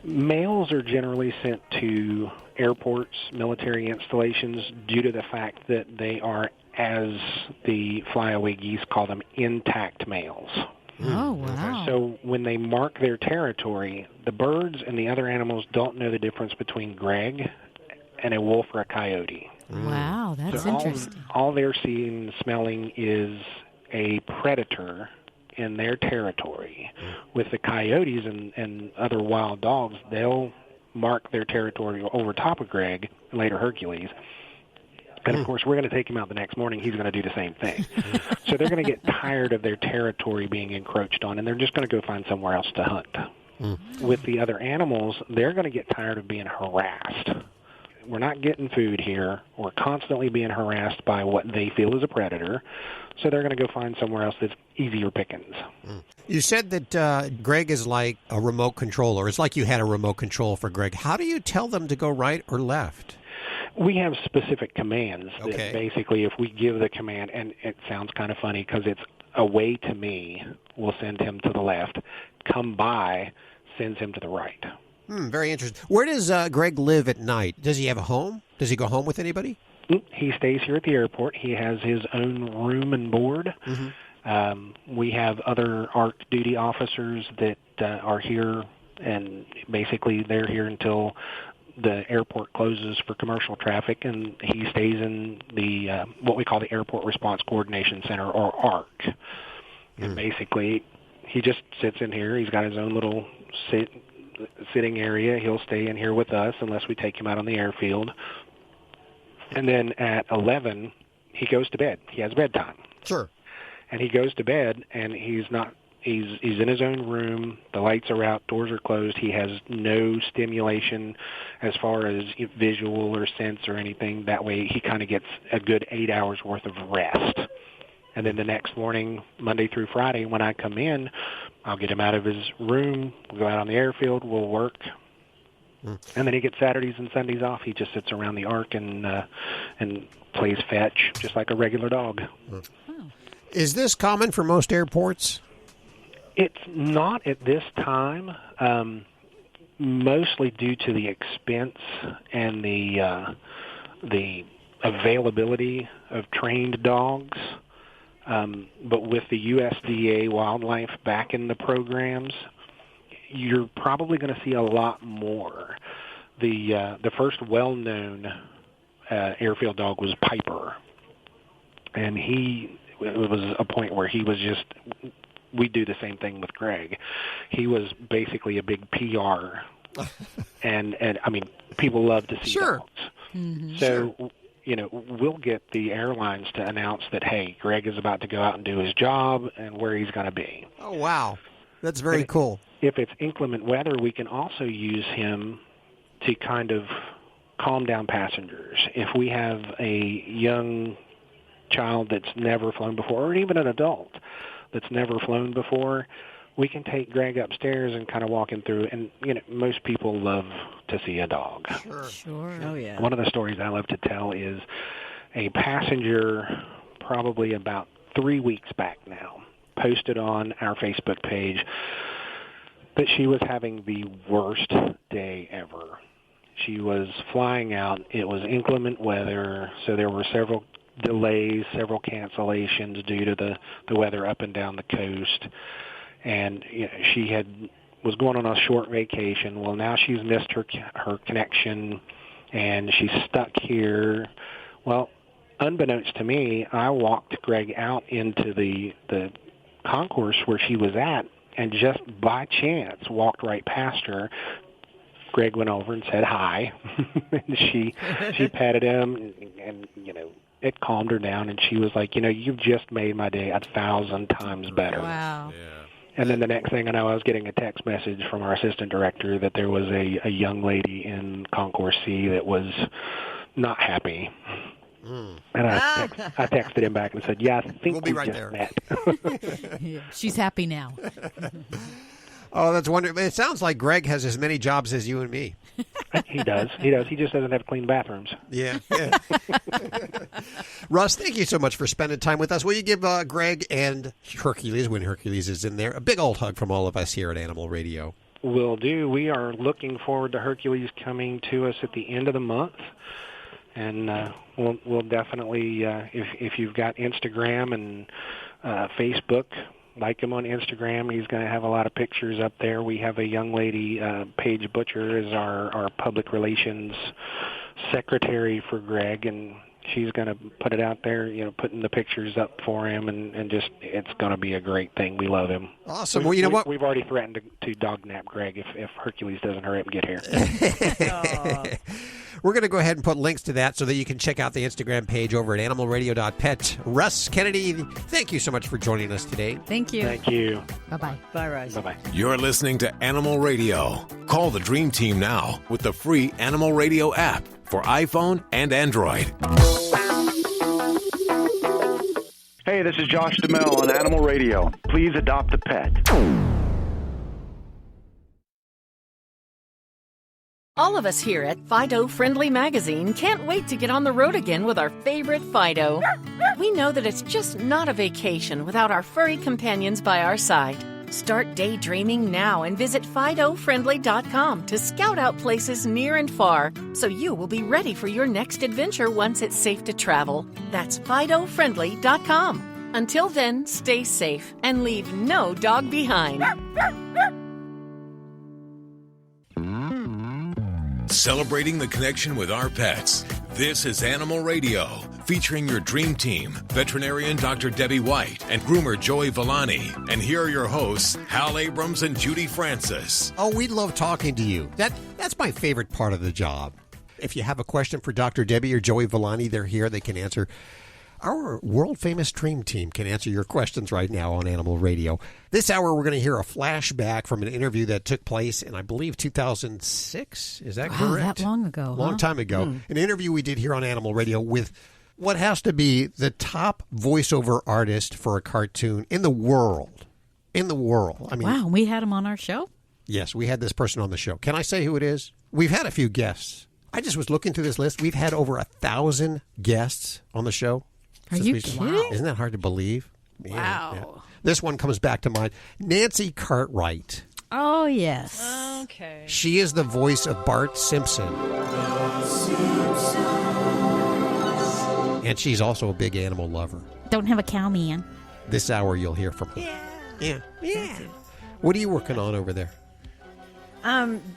Males are generally sent to airports, military installations, due to the fact that they are, as the flyaway geese call them, intact males. Oh, wow. So when they mark their territory, the birds and the other animals don't know the difference between Greg and a wolf or a coyote. Wow, that's So interesting. all they're seeing and smelling is a predator in their territory. With the coyotes and other wild dogs, they'll mark their territory over top of Greg, and later Hercules. And, of course, we're going to take him out the next morning. He's going to do the same thing. So they're going to get tired of their territory being encroached on, and they're just going to go find somewhere else to hunt. With the other animals, they're going to get tired of being harassed. we're not getting food here. We're constantly being harassed by what they feel is a predator. So they're going to go find somewhere else that's easier pickings. You said that Greg is like a remote controller. It's like you had a remote control for Greg. How do you tell them to go right or left? We have specific commands that basically if we give the command, and it sounds kind of funny because it's away to me, we'll send him to the left. Come by, sends him to the right. Very interesting. Where does Greg live at night? Does he have a home? Does he go home with anybody? He stays here at the airport. He has his own room and board. We have other ARC duty officers that are here, and basically they're here until the airport closes for commercial traffic, and he stays in the what we call the Airport Response Coordination Center, or ARC. And basically, he just sits in here. He's got his own little sitting area. He'll stay in here with us unless we take him out on the airfield. And then at 11, he goes to bed. He has bedtime. Sure. And he goes to bed, and he's in his own room. The lights are out. Doors are closed. He has no stimulation as far as visual or sense or anything. That way he kind of gets a good 8 hours worth of rest. And then the next morning, Monday through Friday, when I come in, I'll get him out of his room. We'll go out on the airfield. We'll work. And then he gets Saturdays and Sundays off. He just sits around the ARC and plays fetch, just like a regular dog. Is this common for most airports? It's not at this time, mostly due to the expense and the availability of trained dogs. But with the USDA wildlife back in the programs, you're probably going to see a lot more. The first well-known airfield dog was Piper, and it was a point where he was just. We do the same thing with Greg. He was basically a big PR, and I mean, people love to see dogs. So. We'll get the airlines to announce that, hey, Greg is about to go out and do his job and where he's going to be. Oh, wow. That's very cool. If it's inclement weather, we can also use him to kind of calm down passengers. If we have a young child that's never flown before, or even an adult that's never flown before, we can take Greg upstairs and kind of walk him through. And, most people love to see a dog. Sure. Oh, yeah. One of the stories I love to tell is a passenger, probably about 3 weeks back now, posted on our Facebook page that she was having the worst day ever. She was flying out. It was inclement weather, so there were several delays, several cancellations due to the weather up and down the coast. And she was going on a short vacation. Well, now she's missed her connection, and she's stuck here. Well, unbeknownst to me, I walked Greg out into the concourse where she was at, and just by chance walked right past her. Greg went over and said hi, and she patted him, and it calmed her down, and she was like, you've just made my day 1,000 times better. Wow. Yeah. And then the next thing I know, I was getting a text message from our assistant director that there was a young lady in Concourse C that was not happy. And I texted him back and said, yeah, I think we'll be right just there. met. Yeah, she's happy now. Oh, that's wonderful. It sounds like Greg has as many jobs as you and me. He does. He just doesn't have clean bathrooms. Yeah. Russ, thank you so much for spending time with us. Will you give Greg and Hercules, when Hercules is in there, a big old hug from all of us here at Animal Radio? Will do. We are looking forward to Hercules coming to us at the end of the month. And we'll definitely, if you've got Instagram and Facebook, like him on Instagram. He's going to have a lot of pictures up there. We have a young lady, Paige Butcher, is our public relations secretary for Greg, and she's going to put it out there, putting the pictures up for him, and just it's going to be a great thing. We love him. Awesome. Well, you know what? We've already threatened to dog nap Greg if Hercules doesn't hurry up and get here. We're going to go ahead and put links to that so that you can check out the Instagram page over at animalradio.pet. Russ Kennedy, thank you so much for joining us today. Thank you. Thank you. Bye-bye. Bye, Russ. Bye-bye. You're listening to Animal Radio. Call the Dream Team now with the free Animal Radio app. for iPhone and Android. Hey, this is Josh DeMille on Animal Radio. Please adopt a pet. All of us here at Fido Friendly Magazine can't wait to get on the road again with our favorite Fido. We know that it's just not a vacation without our furry companions by our side. Start daydreaming now and visit FidoFriendly.com to scout out places near and far so you will be ready for your next adventure once it's safe to travel. That's FidoFriendly.com. Until then, stay safe and leave no dog behind. Celebrating the connection with our pets. This is Animal Radio, featuring your dream team, veterinarian Dr. Debbie White and groomer Joey Villani. And here are your hosts, Hal Abrams and Judy Francis. Oh, we love talking to you. That's my favorite part of the job. If you have a question for Dr. Debbie or Joey Villani, they're here. They can answer. Our world-famous dream team can answer your questions right now on Animal Radio. This hour, we're going to hear a flashback from an interview that took place in, I believe, 2006. Is that correct? That long ago. Long time ago. An interview we did here on Animal Radio with what has to be the top voiceover artist for a cartoon in the world. In the world. I mean, wow, we had him on our show? Yes, we had this person on the show. Can I say who it is? We've had a few guests. I just was looking through this list. We've had over 1,000 guests on the show. Are you kidding? Isn't that hard to believe? Wow. Yeah. This one comes back to mind. Nancy Cartwright. Oh, yes. Okay. She is the voice of Bart Simpson. And she's also a big animal lover. Don't have a cow man. This hour you'll hear from her. Yeah. What are you working on over there?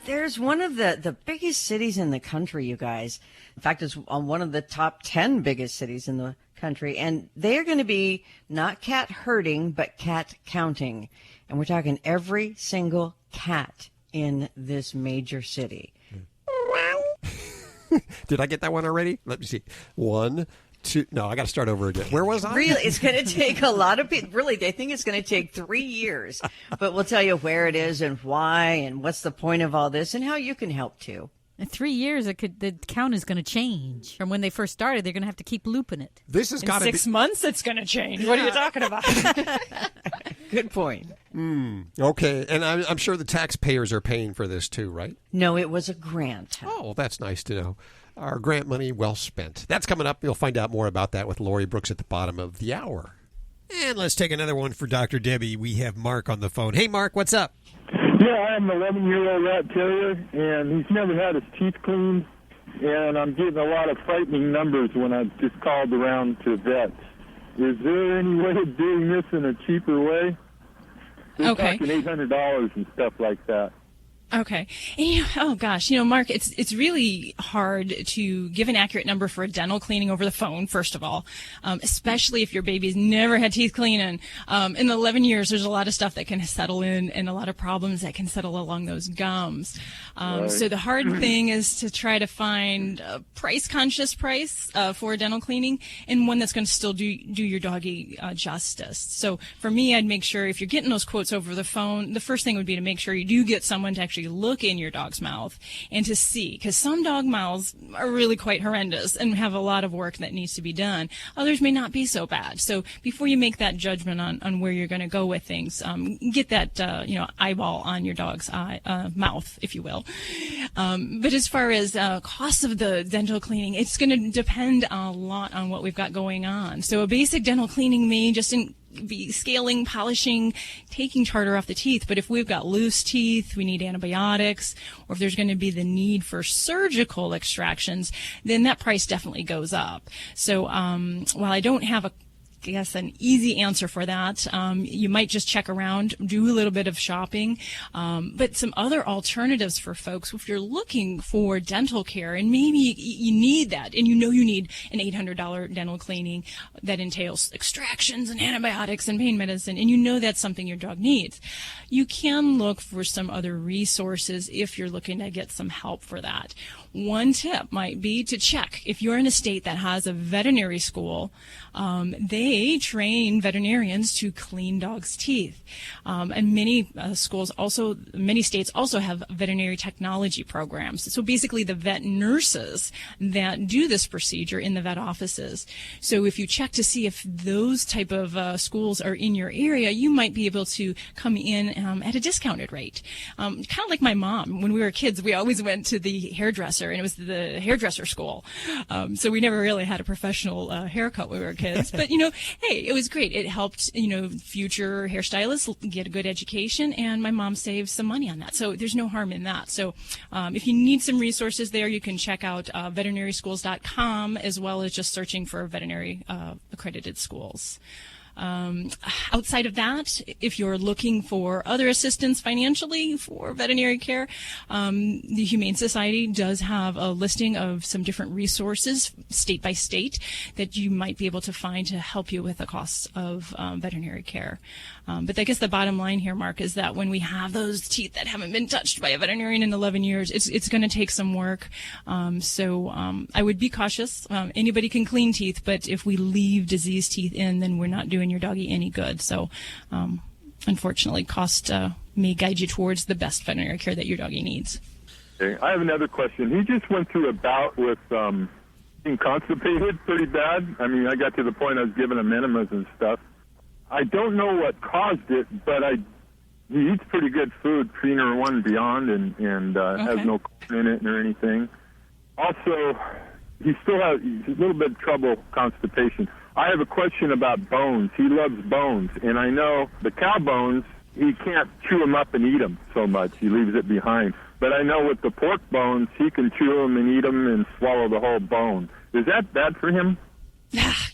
There's one of the biggest cities in the country, you guys. In fact, it's on one of the top 10 biggest cities in the country. And they're going to be not cat herding, but cat counting. And we're talking every single cat in this major city. Did I get that one already? Let me see. 1, 2. No, I got to start over again. Where was I? Really, it's going to take a lot of people. Really, they think it's going to take 3 years. But we'll tell you where it is and why and what's the point of all this and how you can help too. In 3 years, the count is going to change. From when they first started, they're going to have to keep looping it. This has got to be... 6 months, it's going to change. What are you talking about? Good point. Okay, and I'm sure the taxpayers are paying for this too, right? No, it was a grant. Oh, that's nice to know. Our grant money well spent. That's coming up. You'll find out more about that with Lori Brooks at the bottom of the hour. And let's take another one for Dr. Debbie. We have Mark on the phone. Hey, Mark, what's up? Yeah, I am an 11-year-old rat terrier, and he's never had his teeth cleaned, and I'm getting a lot of frightening numbers when I've just called around to vets. Is there any way of doing this in a cheaper way? We're talking $800 and stuff like that. Okay. And, oh gosh, Mark, it's really hard to give an accurate number for a dental cleaning over the phone, first of all, especially if your baby's never had teeth cleaning. In 11 years, there's a lot of stuff that can settle in and a lot of problems that can settle along those gums. So the hard thing is to try to find a price-conscious price for a dental cleaning and one that's going to still do your doggy justice. So for me, I'd make sure if you're getting those quotes over the phone, the first thing would be to make sure you do get someone to actually look in your dog's mouth and to see, because some dog mouths are really quite horrendous and have a lot of work that needs to be done. Others may not be so bad. So before you make that judgment on where you're going to go with things, get that eyeball on your dog's mouth, if you will. But as far as cost of the dental cleaning, it's going to depend a lot on what we've got going on. So a basic dental cleaning may just be scaling, polishing, taking tartar off the teeth. But if we've got loose teeth, we need antibiotics, or if there's going to be the need for surgical extractions, then that price definitely goes up. So while I don't have an easy answer for that. You might just check around, do a little bit of shopping, but some other alternatives for folks if you're looking for dental care and maybe you need that and you need an $800 dental cleaning that entails extractions and antibiotics and pain medicine and that's something your dog needs. You can look for some other resources if you're looking to get some help for that. one tip might be to check if you're in a state that has a veterinary school. They train veterinarians to clean dogs' teeth. And many many states also have veterinary technology programs. So basically the vet nurses that do this procedure in the vet offices. So if you check to see if those type of schools are in your area, you might be able to come in at a discounted rate. Kind of like my mom. When we were kids, we always went to the hairdresser, and it was the hairdresser school. So we never really had a professional haircut when we were kids. But, hey, it was great. It helped, future hairstylists get a good education, and my mom saved some money on that. So there's no harm in that. So if you need some resources there, you can check out veterinaryschools.com, as well as just searching for veterinary accredited schools. Outside of that, if you're looking for other assistance financially for veterinary care, the Humane Society does have a listing of some different resources, state by state, that you might be able to find to help you with the costs of veterinary care. But I guess the bottom line here, Mark, is that when we have those teeth that haven't been touched by a veterinarian in 11 years, it's going to take some work. So I would be cautious. Anybody can clean teeth, but if we leave diseased teeth in, then we're not doing your doggy any good. So unfortunately, cost may guide you towards the best veterinary care that your doggy needs. Okay. I have another question. He just went through a bout with being constipated pretty bad. I mean, I got to the point I was giving him enemas and stuff. I don't know what caused it, but he eats pretty good food, Trainer 1 Beyond, and has no corn in it or anything. Also, he still has a little bit of trouble constipation. I have a question about bones. He loves bones, and I know the cow bones, he can't chew them up and eat them so much. He leaves it behind. But I know with the pork bones, he can chew them and eat them and swallow the whole bone. Is that bad for him?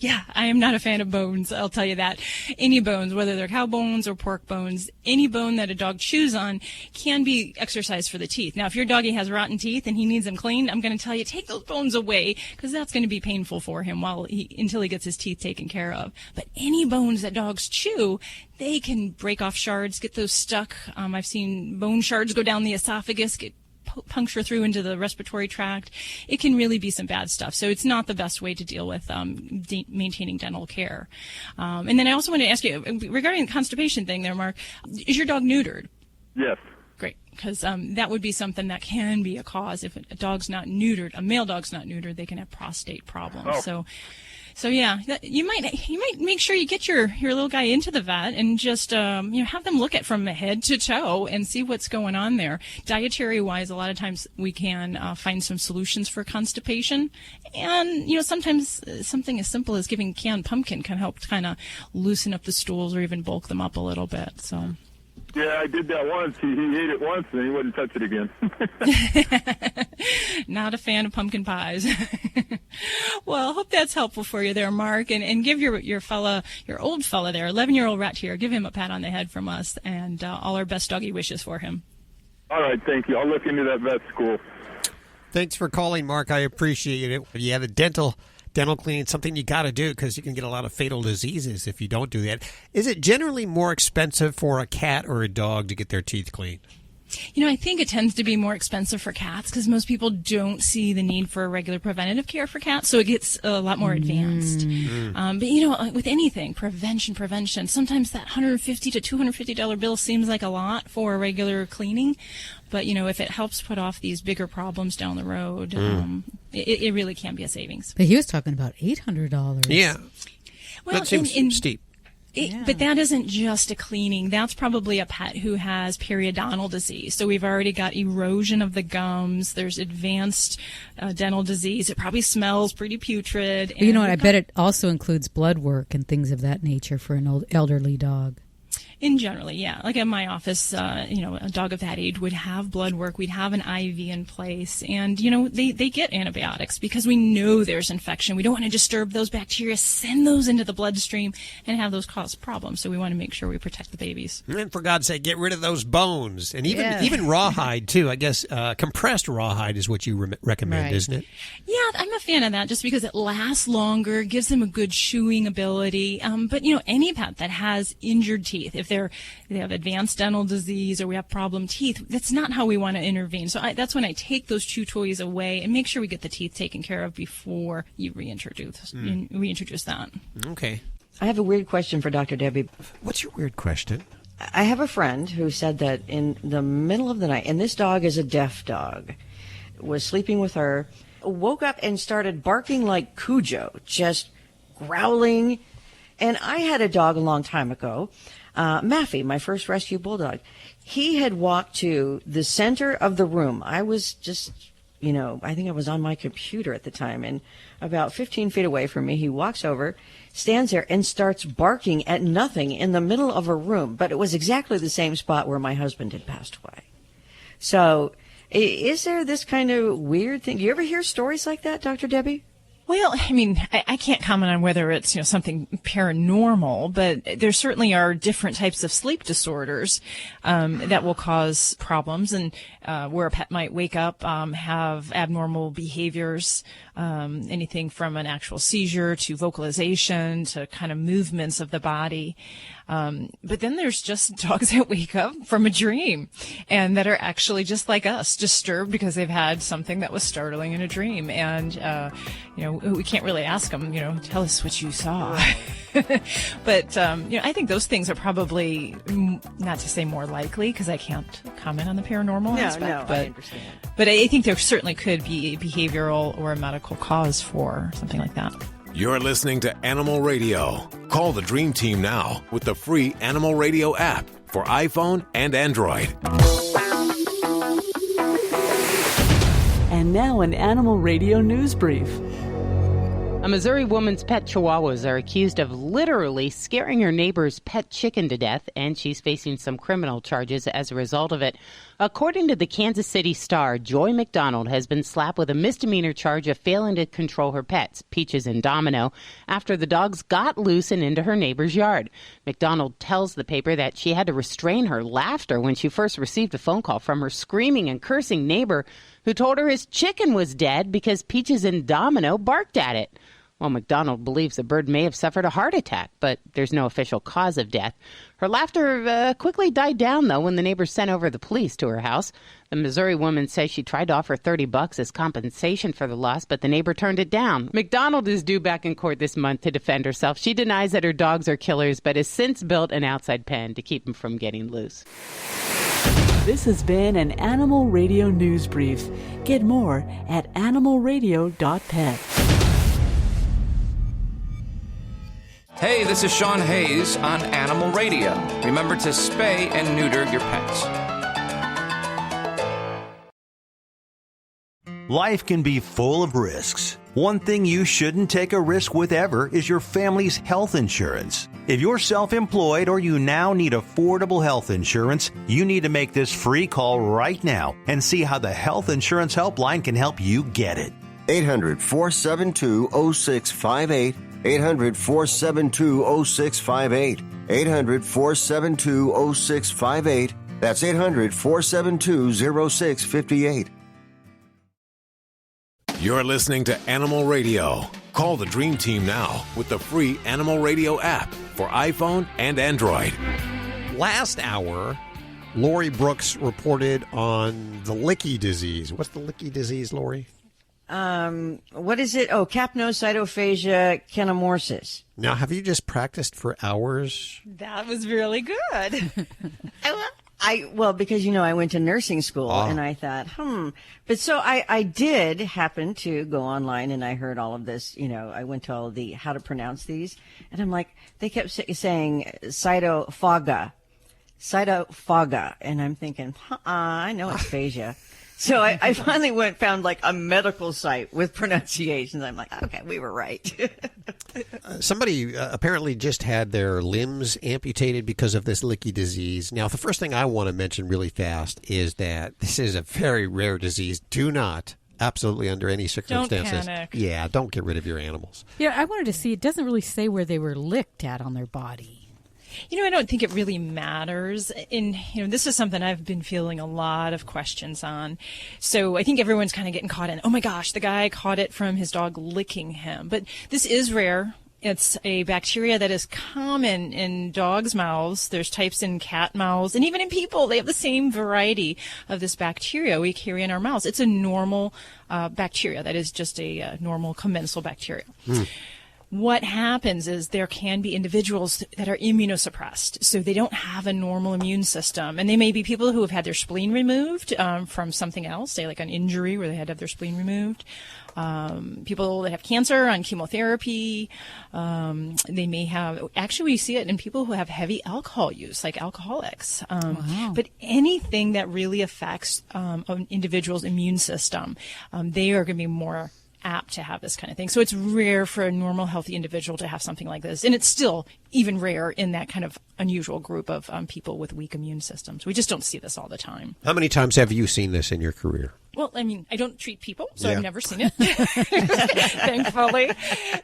Yeah, I am not a fan of bones, I'll tell you that. Any bones, whether they're cow bones or pork bones, any bone that a dog chews on can be exercise for the teeth. Now, if your doggy has rotten teeth and he needs them cleaned, I'm going to tell you, take those bones away, because that's going to be painful for him until he gets his teeth taken care of. But any bones that dogs chew, they can break off shards, get those stuck. I've seen bone shards go down the esophagus, get puncture through into the respiratory tract. It can really be some bad stuff. So it's not the best way to deal with maintaining dental care. And then I also want to ask you, regarding the constipation thing there, Mark, is your dog neutered? Yes. Great, because that would be something that can be a cause. If a dog's not neutered, a male dog's not neutered, they can have prostate problems. Oh. So yeah, you might make sure you get your little guy into the vet and just have them look at from head to toe and see what's going on there. Dietary wise, a lot of times we can find some solutions for constipation, and sometimes something as simple as giving canned pumpkin can help kind of loosen up the stools or even bulk them up a little bit. So. Yeah, I did that once. He ate it once, and he wouldn't touch it again. Not a fan of pumpkin pies. Well, I hope that's helpful for you there, Mark. And give your old fella there, 11-year-old rat here, give him a pat on the head from us, and all our best doggy wishes for him. All right, thank you. I'll look into that vet school. Thanks for calling, Mark. I appreciate it. Yeah, the dental cleaning, something you got to do, because you can get a lot of fatal diseases if you don't do that. Is it generally more expensive for a cat or a dog to get their teeth cleaned? I think it tends to be more expensive for cats because most people don't see the need for regular preventative care for cats, so it gets a lot more advanced. But, with anything, prevention, sometimes that $150 to $250 bill seems like a lot for a regular cleaning, but, if it helps put off these bigger problems down the road, it really can be a savings. But he was talking about $800. Yeah. Well, that seems steep. But that isn't just a cleaning. That's probably a pet who has periodontal disease. So we've already got erosion of the gums. There's advanced dental disease. It probably smells pretty putrid. But you know what? I bet it also includes blood work and things of that nature for an elderly dog. In generally, yeah. Like in my office, a dog of that age would have blood work. We'd have an IV in place. And, they get antibiotics because we know there's infection. We don't want to disturb those bacteria, send those into the bloodstream, and have those cause problems. So we want to make sure we protect the babies. And for God's sake, get rid of those bones. And even rawhide, too. I guess compressed rawhide is what you recommend, isn't it? Yeah, I'm a fan of that just because it lasts longer, gives them a good chewing ability. But, any pet that has injured teeth, if they have advanced dental disease or we have problem teeth, that's not how we want to intervene. So that's when I take those chew toys away and make sure we get the teeth taken care of before you reintroduce that. Okay. I have a weird question for Dr. Debbie. What's your weird question? I have a friend who said that in the middle of the night, and this dog is a deaf dog, was sleeping with her, woke up and started barking like Cujo, just growling. And I had a dog a long time ago, Maffey, my first rescue bulldog. He had walked to the center of the room. I was just, I think I was on my computer at the time, and about 15 feet away from me, he walks over, stands there, and starts barking at nothing in the middle of a room. But it was exactly the same spot where my husband had passed away. So is there this kind of weird thing? Do you ever hear stories like that, Dr. Debbie? Well, I mean, I can't comment on whether it's, something paranormal, but there certainly are different types of sleep disorders that will cause problems, and where a pet might wake up, have abnormal behaviors, anything from an actual seizure to vocalization to kind of movements of the body. But then there's just dogs that wake up from a dream and that are actually just like us, disturbed because they've had something that was startling in a dream. And, we can't really ask them, tell us what you saw. But, I think those things are probably, not to say more likely, because I can't comment on the paranormal aspect. I understand. But I think there certainly could be a behavioral or a medical cause for something like that. You're listening to Animal Radio. Call the Dream Team now with the free Animal Radio app for iPhone and Android. And now an Animal Radio news brief. A Missouri woman's pet chihuahuas are accused of literally scaring her neighbor's pet chicken to death, and she's facing some criminal charges as a result of it. According to the Kansas City Star, Joy McDonald has been slapped with a misdemeanor charge of failing to control her pets, Peaches and Domino, after the dogs got loose and into her neighbor's yard. McDonald tells the paper that she had to restrain her laughter when she first received a phone call from her screaming and cursing neighbor who told her his chicken was dead because Peaches and Domino barked at it. Well, McDonald believes the bird may have suffered a heart attack, but there's no official cause of death. Her laughter quickly died down, though, when the neighbors sent over the police to her house. The Missouri woman says she tried to offer $30 as compensation for the loss, but the neighbor turned it down. McDonald is due back in court this month to defend herself. She denies that her dogs are killers, but has since built an outside pen to keep them from getting loose. This has been an Animal Radio news brief. Get more at animalradio.pet. Hey, this is Sean Hayes on Animal Radio. Remember to spay and neuter your pets. Life can be full of risks. One thing you shouldn't take a risk with ever is your family's health insurance. If you're self-employed or you now need affordable health insurance, you need to make this free call right now and see how the Health Insurance Helpline can help you get it. 800-472-0658. 800-472-0658. 800-472-0658. That's 800-472-0658. You're listening to Animal Radio. Call the Dream Team now with the free Animal Radio app for iPhone and Android. Last hour, Lori Brooks reported on the licky disease. What's the licky disease, Lori? What is it? Oh, capnocytophagia kenomorsis. Now, have you just practiced for hours? That was really good. Because, I went to nursing school and I thought, But so I did happen to go online and I heard all of this, I went to all the how to pronounce these. And I'm like, they kept saying cytophaga. And I'm thinking, I know it's phasia. So I finally found like a medical site with pronunciations. I'm like, okay, we were right. Somebody apparently just had their limbs amputated because of this licky disease. Now, the first thing I want to mention really fast is that this is a very rare disease. Do not, absolutely under any circumstances. Don't panic. Yeah, don't get rid of your animals. Yeah, I wanted to see, it doesn't really say where they were licked at on their body. I don't think it really matters. This is something I've been feeling a lot of questions on. So I think everyone's kind of getting caught in, oh my gosh, the guy caught it from his dog licking him. But this is rare. It's a bacteria that is common in dogs' mouths. There's types in cat mouths, and even in people. They have the same variety of this bacteria we carry in our mouths. It's a normal bacteria. That is just a normal commensal bacteria. What happens is there can be individuals that are immunosuppressed, so they don't have a normal immune system. And they may be people who have had their spleen removed from something else, say like an injury where they had to have their spleen removed. People that have cancer on chemotherapy. They may have, actually we see it in people who have heavy alcohol use, like alcoholics. But anything that really affects an individual's immune system, they are going to be more apt to have this kind of thing. So it's rare for a normal, healthy individual to have something like this. And it's still even rare in that kind of unusual group of people with weak immune systems. We just don't see this all the time. How many times have you seen this in your career? Well, I mean, I don't treat people, so I've never seen it, thankfully.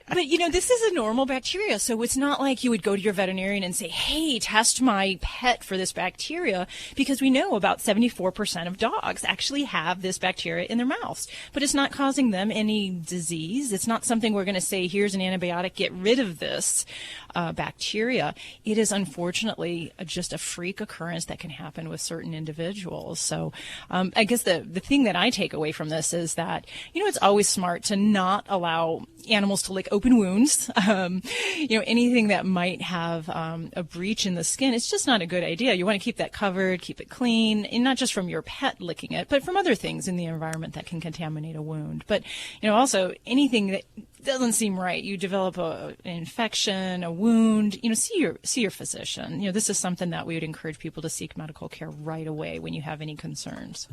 But, you know, this is a normal bacteria, so it's not like you would go to your veterinarian and say, hey, test my pet for this bacteria, because we know about 74% of dogs actually have this bacteria in their mouths. But it's not causing them any disease. It's not something we're going to say, here's an antibiotic, get rid of this bacteria. It is unfortunately just a freak occurrence that can happen with certain individuals. So I guess the thing that I take away from this is that, you know, it's always smart to not allow animals to lick open wounds. You know, anything that might have a breach in the skin, it's just not a good idea. You want to keep that covered, keep it clean, and not just from your pet licking it, but from other things in the environment that can contaminate a wound. But, you know, also anything that doesn't seem right, you develop an infection, a wound, you know, see your physician. You know, this is something that we would encourage people to seek medical care right away when you have any concerns.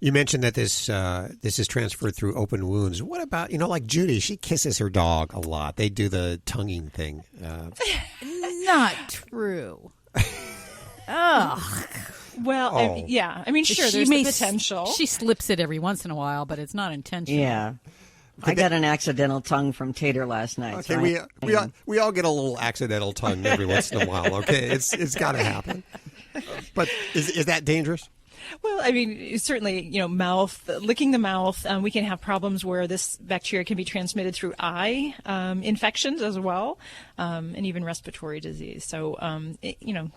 You mentioned that this is transferred through open wounds. What about, you know, like Judy? She kisses her dog a lot. They do the tonguing thing. Not true. Ugh. Well, I mean, sure, there's the potential. She slips it every once in a while, but it's not intentional. Yeah. I got an accidental tongue from Tater last night. Okay, so we all get a little accidental tongue every once in a while. Okay, it's got to happen. But is that dangerous? Well, I mean, certainly, you know, licking the mouth, we can have problems where this bacteria can be transmitted through eye infections as well, and even respiratory disease. So, you know,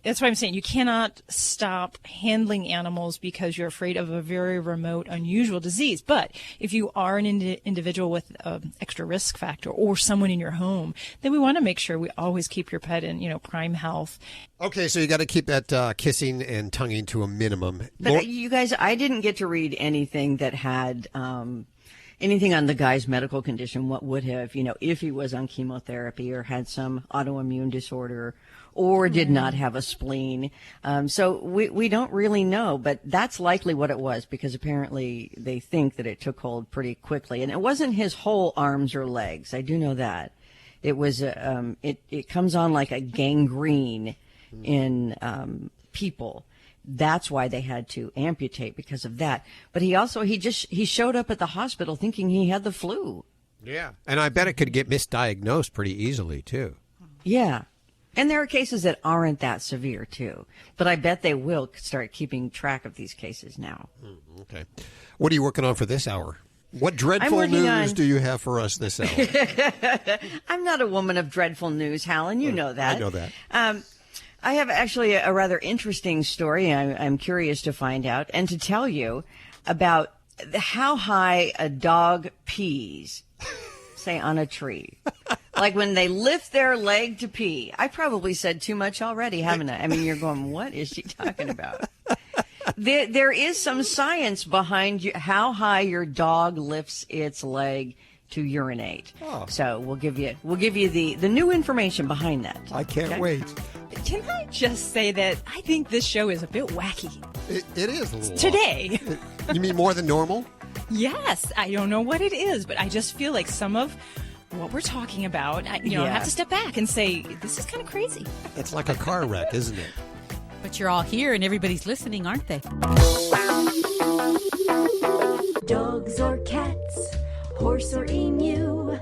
that's why I'm saying you cannot stop handling animals because you're afraid of a very remote, unusual disease. But if you are an individual with extra risk factor or someone in your home, then we want to make sure we always keep your pet in, you know, prime health. Okay, so you got to keep that kissing and tonguing to a minimum. But you guys, I didn't get to read anything that had anything on the guy's medical condition. What would have, you know, if he was on chemotherapy or had some autoimmune disorder or did not have a spleen. So we don't really know, but that's likely what it was, because apparently they think that it took hold pretty quickly. And it wasn't his whole arms or legs. I do know that. It was it comes on like a gangrene in people. That's why they had to amputate, because of that. But he showed up at the hospital thinking he had the flu. Yeah. And I bet it could get misdiagnosed pretty easily, too. Yeah. And there are cases that aren't that severe, too. But I bet they will start keeping track of these cases now. Okay. What are you working on for this hour? What dreadful news do you have for us this hour? I'm not a woman of dreadful news, Hal, and you know that. I know that. I have actually a rather interesting story I'm curious to find out and to tell you about how high a dog pees, say, on a tree. Like when they lift their leg to pee. I probably said too much already, haven't I? I mean, you're going, what is she talking about? There is some science behind how high your dog lifts its leg to urinate. Oh. So we'll give you the new information behind that. I can't wait. Can I just say that I think this show is a bit wacky? It is a little today. You mean more than normal? Yes. I don't know what it is, but I just feel like some of what we're talking about, I have to step back and say, this is kind of crazy. It's like a car wreck, isn't it? But you're all here and everybody's listening, aren't they? Dogs or cats, horse or emu,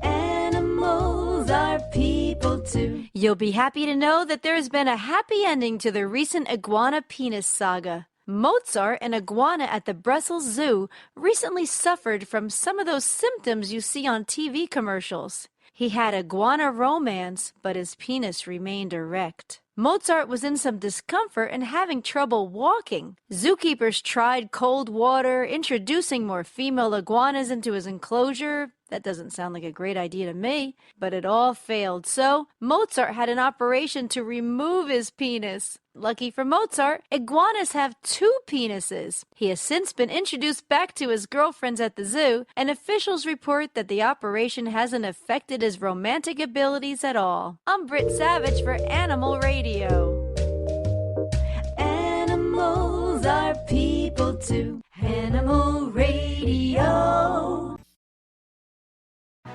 animals are people too. You'll be happy to know that there has been a happy ending to the recent iguana penis saga. Mozart, an iguana at the Brussels Zoo, recently suffered from some of those symptoms you see on TV commercials. He had iguana romance, but his penis remained erect. Mozart was in some discomfort and having trouble walking. Zookeepers tried cold water, introducing more female iguanas into his enclosure. That doesn't sound like a great idea to me, but it all failed. So Mozart had an operation to remove his penis. Lucky for Mozart, iguanas have 2 penises. He has since been introduced back to his girlfriends at the zoo, and officials report that the operation hasn't affected his romantic abilities at all. I'm Britt Savage for Animal Radio. Animals are people too. Animal Radio.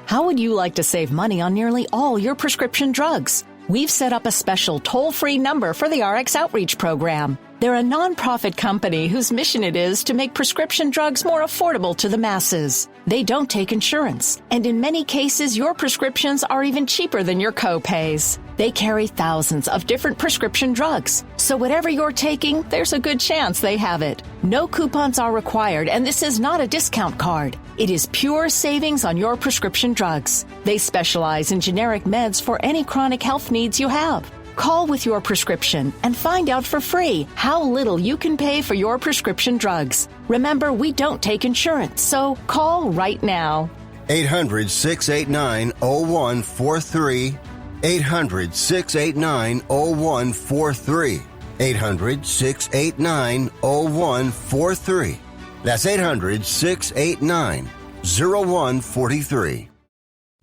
How would you like to save money on nearly all your prescription drugs? We've set up a special toll-free number for the RX Outreach Program. They're a nonprofit company whose mission it is to make prescription drugs more affordable to the masses. They don't take insurance, and in many cases, your prescriptions are even cheaper than your co-pays. They carry thousands of different prescription drugs, so whatever you're taking, there's a good chance they have it. No coupons are required, and this is not a discount card. It is pure savings on your prescription drugs. They specialize in generic meds for any chronic health needs you have. Call with your prescription and find out for free how little you can pay for your prescription drugs. Remember, we don't take insurance, so call right now. 800-689-0143. 800-689-0143. 800-689-0143. That's 800-689-0143.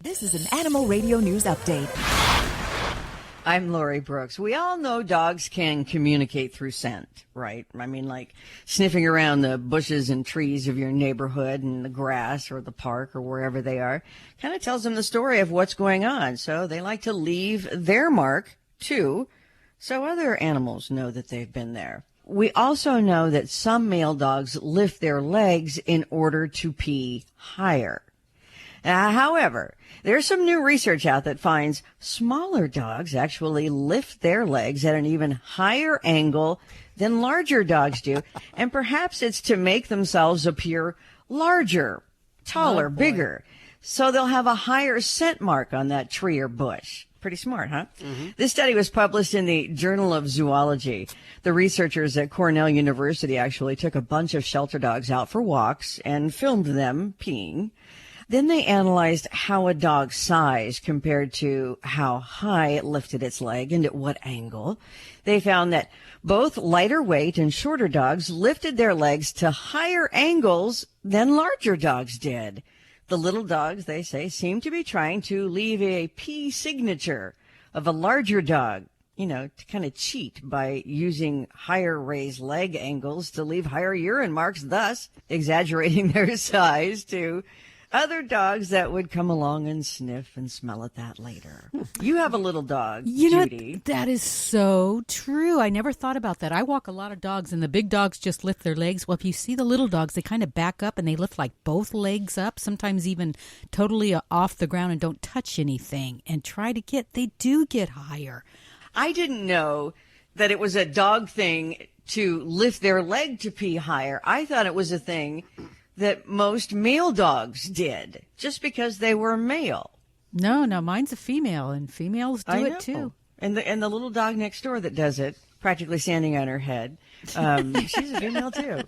This is an Animal Radio News Update. I'm Lori Brooks. We all know dogs can communicate through scent, right? I mean, like sniffing around the bushes and trees of your neighborhood and the grass or the park or wherever they are kind of tells them the story of what's going on. So they like to leave their mark, too, so other animals know that they've been there. We also know that some male dogs lift their legs in order to pee higher. However, there's some new research out that finds smaller dogs actually lift their legs at an even higher angle than larger dogs do, and perhaps it's to make themselves appear larger, taller, bigger, so they'll have a higher scent mark on that tree or bush. Pretty smart, huh? Mm-hmm. This study was published in the Journal of Zoology. The researchers at Cornell University actually took a bunch of shelter dogs out for walks and filmed them peeing. Then they analyzed how a dog's size compared to how high it lifted its leg and at what angle. They found that both lighter weight and shorter dogs lifted their legs to higher angles than larger dogs did. The little dogs, they say, seem to be trying to leave a pee signature of a larger dog, you know, to kind of cheat by using higher raised leg angles to leave higher urine marks, thus exaggerating their size to other dogs that would come along and sniff and smell at that later. You have a little dog, Judy. Know, that is so true. I never thought about that. I walk a lot of dogs, and the big dogs just lift their legs. Well, if you see the little dogs, they kind of back up, and they lift like both legs up, sometimes even totally off the ground and don't touch anything, and they do get higher. I didn't know that it was a dog thing to lift their leg to pee higher. I thought it was a thing that most male dogs did just because they were male. No, mine's a female, and females do it too. And the little dog next door that does it, practically standing on her head, she's a female too.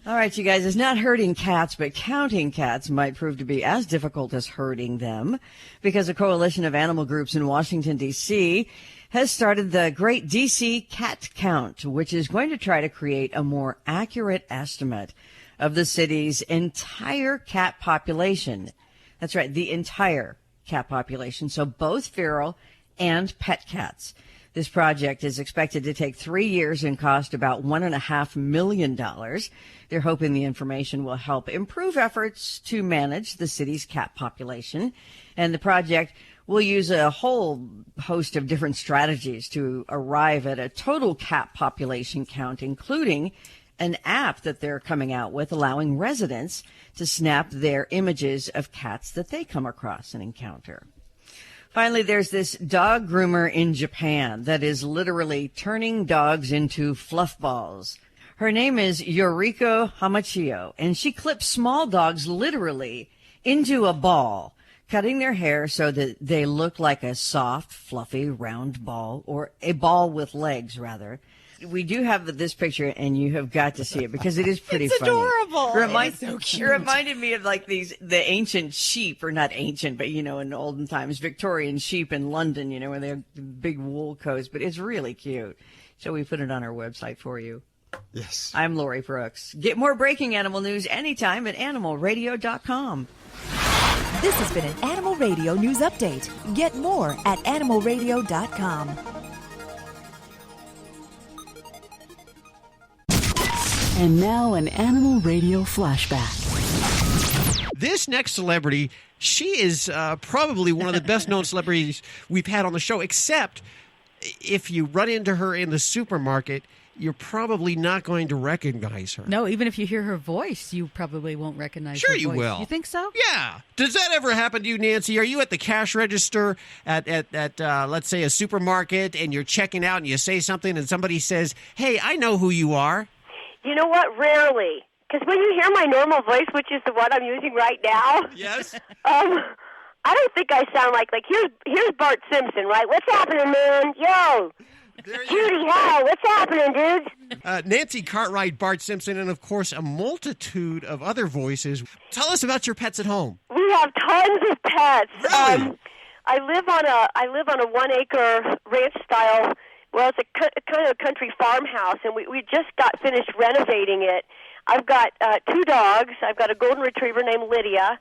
All right, you guys, it's not herding cats, but counting cats might prove to be as difficult as herding them, because a coalition of animal groups in Washington, D.C. has started the Great D.C. Cat Count, which is going to try to create a more accurate estimate of the city's entire cat population. That's right, the entire cat population, so both feral and pet cats. This project is expected to take 3 years and cost about $1.5 million. They're hoping the information will help improve efforts to manage the city's cat population. And the project will use a whole host of different strategies to arrive at a total cat population count, including an app that they're coming out with allowing residents to snap their images of cats that they come across and encounter. Finally, there's this dog groomer in Japan that is literally turning dogs into fluff balls. Her name is Yoriko Hamachio, and she clips small dogs literally into a ball, cutting their hair so that they look like a soft, fluffy, round ball, or a ball with legs, rather. We do have this picture, and you have got to see it because it is pretty It's funny. adorable. It's so cute. It reminded me of like the ancient sheep, or not ancient, but in olden times, Victorian sheep in London, where they have big wool coats. But it's really cute. So we put it on our website for you. Yes. I'm Lori Brooks. Get more breaking animal news anytime at animalradio.com. This has been an Animal Radio News Update. Get more at animalradio.com. And now an Animal Radio flashback. This next celebrity, she is probably one of the best-known celebrities we've had on the show, except if you run into her in the supermarket, you're probably not going to recognize her. No, even if you hear her voice, you probably won't recognize her voice. Sure you will. You think so? Yeah. Does that ever happen to you, Nancy? Are you at the cash register at let's say, a supermarket, and you're checking out and you say something and somebody says, hey, I know who you are? You know what? Rarely. Because when you hear my normal voice, which is the one I'm using right now, yes, I don't think I sound like here's Bart Simpson, right? What's happening, man? Yo, Judy, hi. What's happening, dudes? Nancy Cartwright, Bart Simpson, and of course a multitude of other voices. Tell us about your pets at home. We have tons of pets. Really? I live on a 1 acre ranch style. Well, it's a kind of a country farmhouse, and we just got finished renovating it. I've got 2 dogs. I've got a golden retriever named Lydia,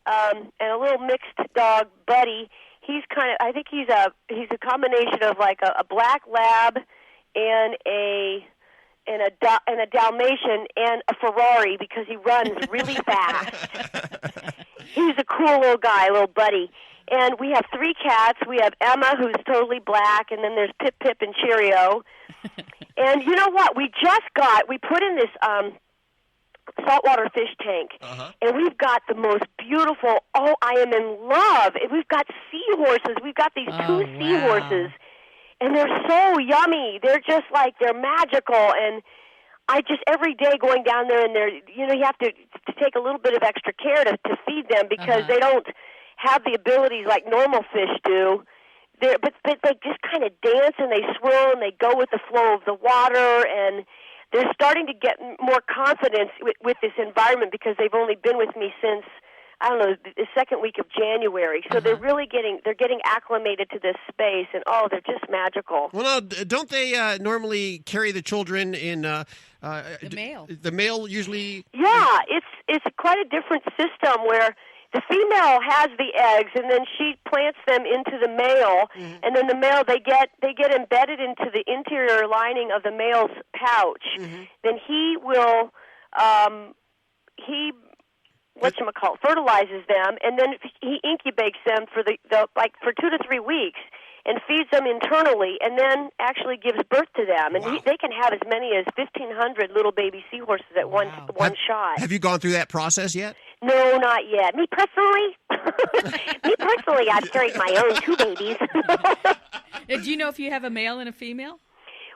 and a little mixed dog, Buddy. I think he's a combination of like a black lab and a Dalmatian and a Ferrari because he runs really fast. He's a cool little guy, little Buddy. And we have 3 cats. We have Emma, who's totally black, and then there's Pip Pip and Cheerio. And you know what? We put in this saltwater fish tank, and we've got the most beautiful, I am in love. And we've got seahorses. We've got these 2 seahorses, and they're so yummy. They're just like, they're magical. And I just, every day going down there, and you have to take a little bit of extra care to feed them because they don't have the abilities like normal fish do. But they just kind of dance and they swirl and they go with the flow of the water, and they're starting to get more confidence with this environment because they've only been with me since, I don't know, the second week of January. So they're really getting acclimated to this space, and they're just magical. Well, now, don't they normally carry the children in the male? The male usually. Yeah, it's quite a different system where the female has the eggs, and then she plants them into the male, and then the male they get embedded into the interior lining of the male's pouch. Then he will fertilizes them, and then he incubates them for for 2 to 3 weeks and feeds them internally, and then actually gives birth to them. And they can have as many as 1,500 little baby seahorses at one shot. Have you gone through that process yet? No, not yet. Me personally, I've carried my own 2 babies. Do you know if you have a male and a female?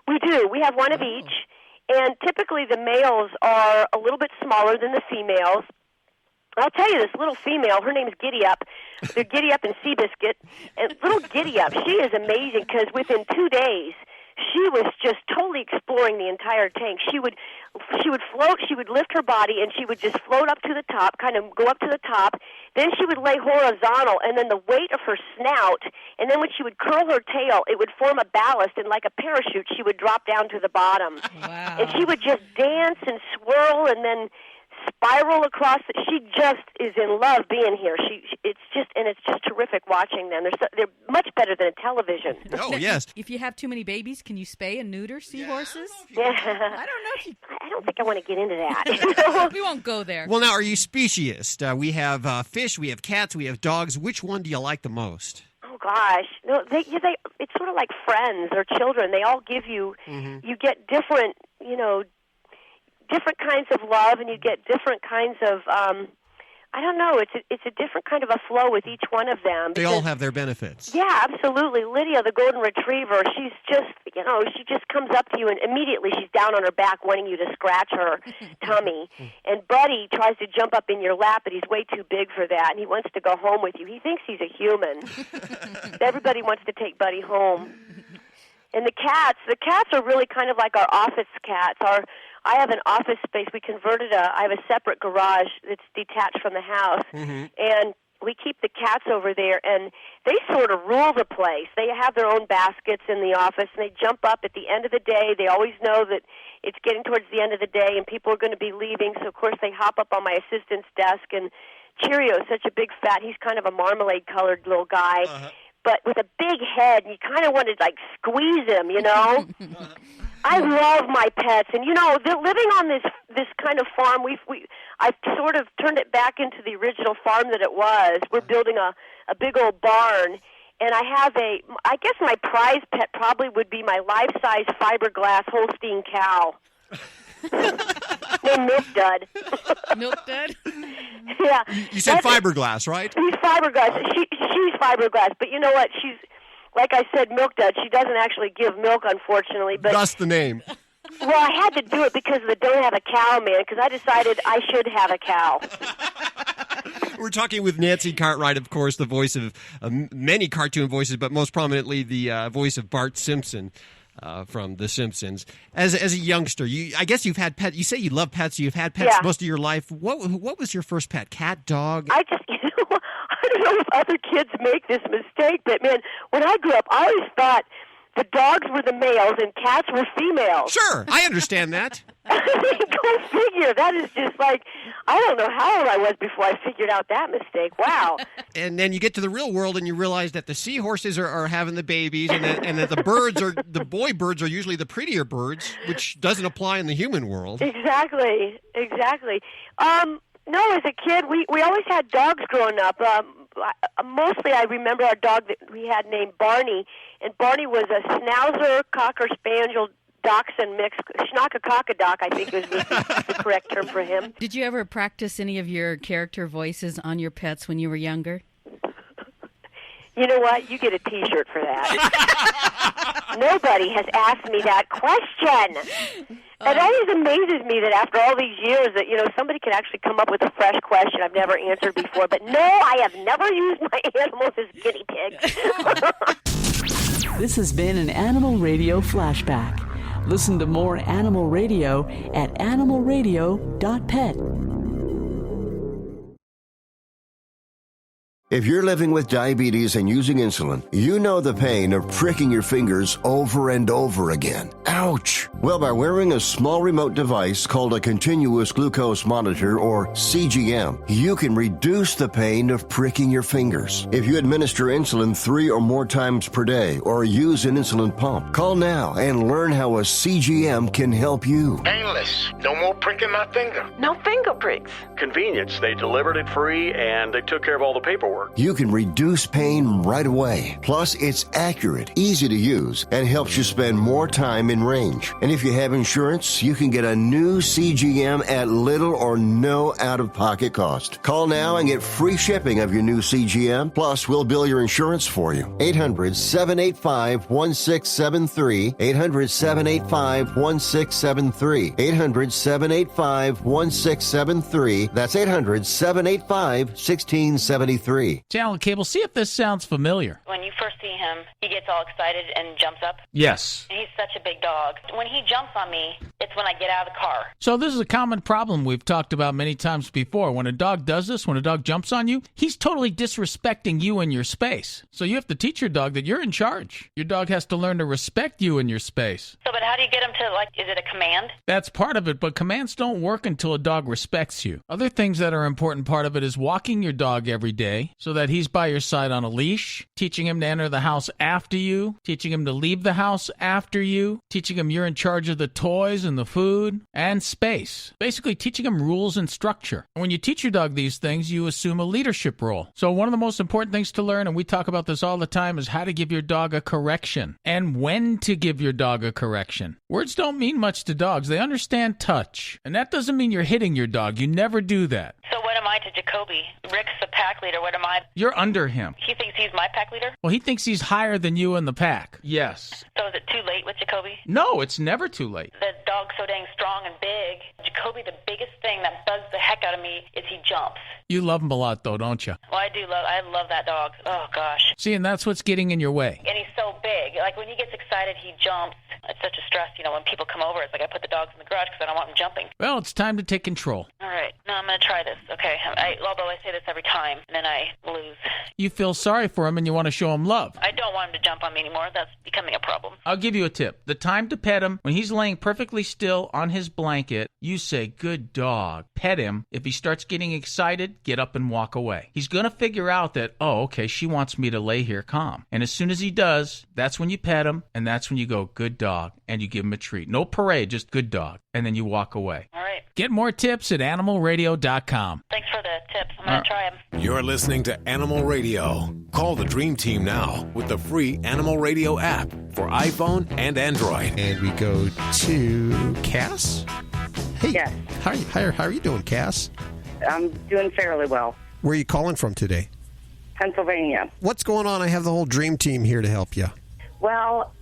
We do. We have one of each, and typically the males are a little bit smaller than the females. I'll tell you, this little female, her name's Giddy Up. They're Giddy Up and Seabiscuit. And little Giddy Up, she is amazing because within 2 days, she was just totally exploring the entire tank. She would float, she would lift her body, and she would just float up to the top, kind of go up to the top. Then she would lay horizontal, and then the weight of her snout, and then when she would curl her tail, it would form a ballast, and like a parachute, she would drop down to the bottom. Wow. And she would just dance and swirl, and then spiral across. She just is in love being here. It's just terrific watching them. They're much better than a television. Oh yes. If you have too many babies, can you spay and neuter seahorses? Yeah. I don't think I want to get into that. We won't go there. Well, now, are you speciest? We have fish, we have cats, we have dogs. Which one do you like the most? Oh gosh, no, it's sort of like friends or children. They all give you, you get different, different kinds of love, and you get different kinds of I don't know. It's a different kind of a flow with each one of them. They all have their benefits. Yeah, absolutely. Lydia, the golden retriever, she's just, she just comes up to you and immediately she's down on her back wanting you to scratch her tummy. And Buddy tries to jump up in your lap, but he's way too big for that, and he wants to go home with you. He thinks he's a human. Everybody wants to take Buddy home. And the cats are really kind of like our office cats. I have an office space. We converted I have a separate garage that's detached from the house. Mm-hmm. And we keep the cats over there, and they sort of rule the place. They have their own baskets in the office, and they jump up at the end of the day. They always know that it's getting towards the end of the day, and people are going to be leaving. So, of course, they hop up on my assistant's desk, and Cheerio is such a big fat, he's kind of a marmalade-colored little guy, but with a big head, and you kind of want to, like, squeeze him, I love my pets, and they're living on this kind of farm. I've sort of turned it back into the original farm that it was. We're building a big old barn, and I have I guess my prize pet probably would be my life-size fiberglass Holstein cow. Named Milk Dud. Milk Dud? Yeah. You said fiberglass, right? He's fiberglass. She's fiberglass, but you know what? She's, like I said, Milk Dud. She doesn't actually give milk, unfortunately. But that's the name. Well, I had to do it because of the Don't Have a Cow man, because I decided I should have a cow. We're talking with Nancy Cartwright, of course, the voice of many cartoon voices, but most prominently the voice of Bart Simpson from The Simpsons. As a youngster, I guess you've had pets. You say you love pets. You've had pets most of your life. What was your first pet? Cat, dog? I don't know if other kids make this mistake, but man, when I grew up, I always thought the dogs were the males and cats were females. Sure, I understand that. Go figure. That is just like, I don't know how old I was before I figured out that mistake. Wow. And then you get to the real world and you realize that the seahorses are having the babies, and that the boy birds are usually the prettier birds, which doesn't apply in the human world. Exactly. No, as a kid, we always had dogs growing up. Mostly I remember our dog that we had named Barney, and Barney was a Schnauzer, Cocker Spaniel, Dachshund mix. Schnock-a-cock-a-dock, I think was the correct term for him. Did you ever practice any of your character voices on your pets when you were younger? You know what? You get a T-shirt for that. Nobody has asked me that question. It always amazes me that after all these years that, somebody can actually come up with a fresh question I've never answered before. But no, I have never used my animals as guinea pigs. This has been an Animal Radio Flashback. Listen to more Animal Radio at animalradio.pet. If you're living with diabetes and using insulin, you know the pain of pricking your fingers over and over again. Ouch! Well, by wearing a small remote device called a continuous glucose monitor, or CGM, you can reduce the pain of pricking your fingers. If you administer insulin 3 or more times per day or use an insulin pump, call now and learn how a CGM can help you. Painless. No more pricking my finger. No finger pricks. Convenience. They delivered it free and they took care of all the paperwork. You can reduce pain right away. Plus, it's accurate, easy to use, and helps you spend more time in range. And if you have insurance, you can get a new CGM at little or no out-of-pocket cost. Call now and get free shipping of your new CGM. Plus, we'll bill your insurance for you. 800-785-1673. 800-785-1673. 800-785-1673. That's 800-785-1673. Channel Cable, see if this sounds familiar. When you first see him, he gets all excited and jumps up. Yes. And he's such a big dog. When he jumps on me, it's when I get out of the car. So this is a common problem we've talked about many times before. When a dog does this, when a dog jumps on you, he's totally disrespecting you and your space. So you have to teach your dog that you're in charge. Your dog has to learn to respect you and your space. So, but how do you get him to, is it a command? That's part of it, but commands don't work until a dog respects you. Other things that are an important part of it is walking your dog every day so that he's by your side on a leash, teaching him to enter the house after you, teaching him to leave the house after you, teaching him you're in charge of the toys and the food and space. Basically teaching him rules and structure. And when you teach your dog these things, you assume a leadership role. So one of the most important things to learn, and we talk about this all the time, is how to give your dog a correction and when to give your dog a correction. Words don't mean much to dogs. They understand touch. And that doesn't mean you're hitting your dog. You never do that. So what What am I to Jacoby? Rick's the pack leader. What am I? You're under him. He thinks he's my pack leader? Well, he thinks he's higher than you in the pack. Yes. So is it too late with Jacoby? No, it's never too late. The dog's so dang strong and big. Jacoby, the biggest thing that bugs the heck out of me is he jumps. You love him a lot, though, don't you? Well, I love that dog. Oh, gosh. See, and that's what's getting in your way. And he's so big. Like, when he gets excited, he jumps. It's such a stress, when people come over. It's like I put the dogs in the garage because I don't want them jumping. Well, it's time to take control. All right. No, I'm going to try this. Okay. Although I say this every time, and then I lose. You feel sorry for him and you want to show him love. I don't want him to jump on me anymore. That's becoming a problem. I'll give you a tip. The time to pet him, when he's laying perfectly still on his blanket, you say, good dog. Pet him. If he starts getting excited, get up and walk away. He's going to figure out that, oh, okay, she wants me to lay here calm. And as soon as he does, that's when you pet him, and that's when you go, good dog, and you give him a treat. No parade, just good dog. And then you walk away. All right. Get more tips at animalradio.com. Thanks for the tips. I'm going to try them. You're listening to Animal Radio. Call the Dream Team now with the free Animal Radio app for iPhone and Android. And we go to Cass. Hey, yes. How are you doing, Cass? I'm doing fairly well. Where are you calling from today? Pennsylvania. What's going on? I have the whole Dream Team here to help you. Well,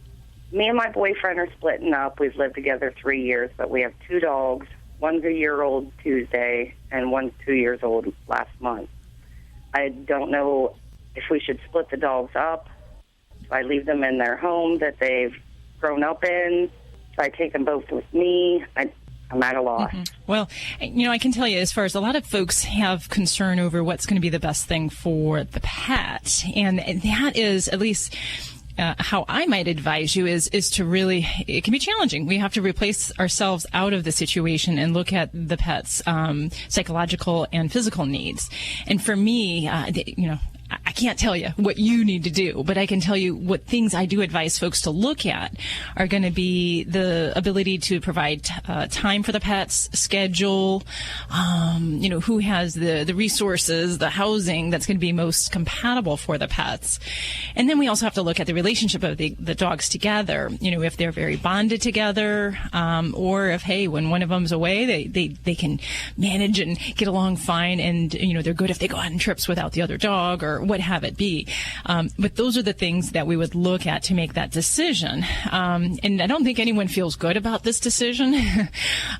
me and my boyfriend are splitting up. We've lived together 3 years, but we have 2 dogs. One's a year-old Tuesday, and one's 2 years old last month. I don't know if we should split the dogs up. Do I leave them in their home that they've grown up in? Do I take them both with me? I'm at a loss. Mm-hmm. Well, I can tell you, as far as a lot of folks have concern over what's going to be the best thing for the pet, and that is at least how I might advise you is to really, it can be challenging. We have to replace ourselves out of the situation and look at the pet's psychological and physical needs. And for me, I can't tell you what you need to do, but I can tell you what things I do advise folks to look at are going to be the ability to provide time for the pets, schedule, who has the resources, the housing that's going to be most compatible for the pets. And then we also have to look at the relationship of the dogs together, if they're very bonded together, or if, hey, when one of them's away, they can manage and get along fine, and, they're good if they go on trips without the other dog or what have it be. But those are the things that we would look at to make that decision. And I don't think anyone feels good about this decision.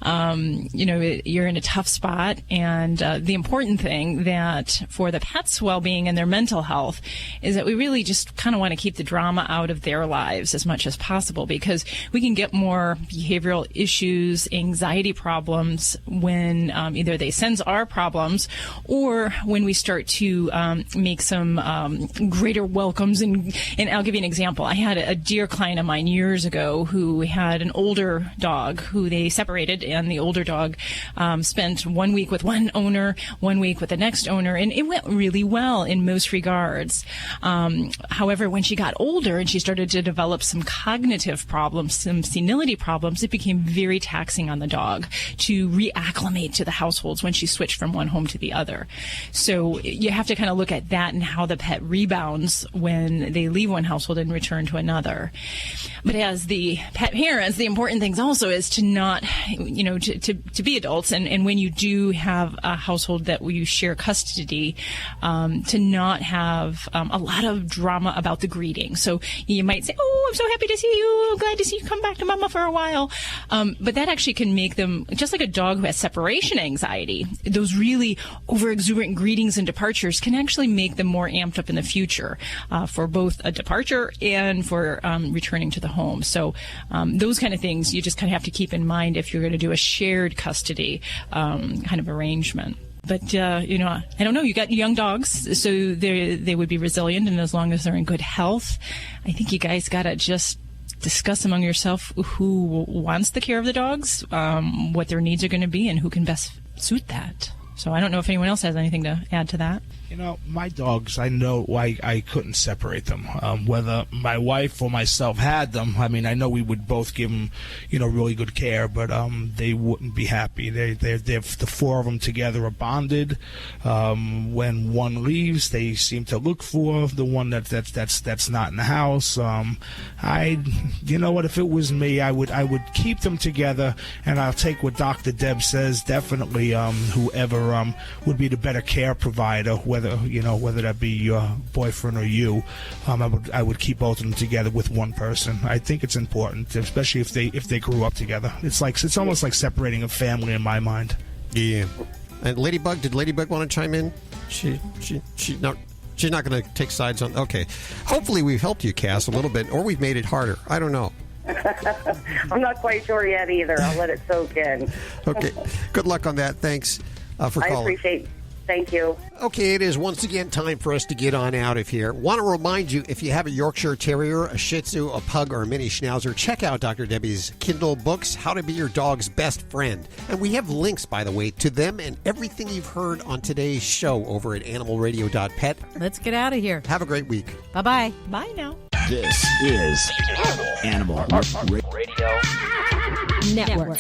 You're in a tough spot. And the important thing that for the pet's well-being and their mental health is that we really just kind of want to keep the drama out of their lives as much as possible, because we can get more behavioral issues, anxiety problems when either they sense our problems or when we start to make some greater welcomes. And I'll give you an example. I had a dear client of mine years ago who had an older dog who they separated, and the older dog spent 1 week with one owner, 1 week with the next owner, and it went really well in most regards. However, when she got older and she started to develop some cognitive problems, some senility problems, it became very taxing on the dog to reacclimate to the households when she switched from one home to the other. So you have to kind of look at that and how the pet rebounds when they leave one household and return to another. But as the pet parents, the important things also is to not, to be adults. And when you do have a household that you share custody, to not have a lot of drama about the greeting. So you might say, oh, I'm so happy to see you. I'm glad to see you come back to mama for a while. But that actually can make them, just like a dog who has separation anxiety, those really over-exuberant greetings and departures can actually make them more amped up in the future for both a departure and for returning to the home. So those kind of things you just kind of have to keep in mind if you're going to do a shared custody kind of arrangement. But, I don't know. You got young dogs, so they would be resilient, and as long as they're in good health, I think you guys got to just discuss among yourself who wants the care of the dogs, what their needs are going to be, and who can best suit that. So I don't know if anyone else has anything to add to that. My dogs, I know I couldn't separate them. Whether my wife or myself had them, I know we would both give them, really good care, but they wouldn't be happy. They're the four of them together are bonded. When one leaves, they seem to look for the one that's not in the house. If it was me, I would keep them together, and I'll take what Dr. Deb says. Definitely, whoever would be the better care provider, whether that be your boyfriend or you, I would keep both of them together with one person. I think it's important, especially if they grew up together. It's almost like separating a family in my mind. Yeah. And Ladybug, did Ladybug want to chime in? She's not going to take sides on. Okay. Hopefully we've helped you, Cass, a little bit, or we've made it harder. I don't know. I'm not quite sure yet either. I'll let it soak in. Okay. Good luck on that. Thanks for calling. I appreciate it. Thank you. Okay, it is once again time for us to get on out of here. Want to remind you, if you have a Yorkshire Terrier, a Shih Tzu, a Pug, or a Mini Schnauzer, check out Dr. Debbie's Kindle books, How to Be Your Dog's Best Friend. And we have links, by the way, to them and everything you've heard on today's show over at animalradio.pet. Let's get out of here. Have a great week. Bye-bye. Bye now. This is Animal Radio Network.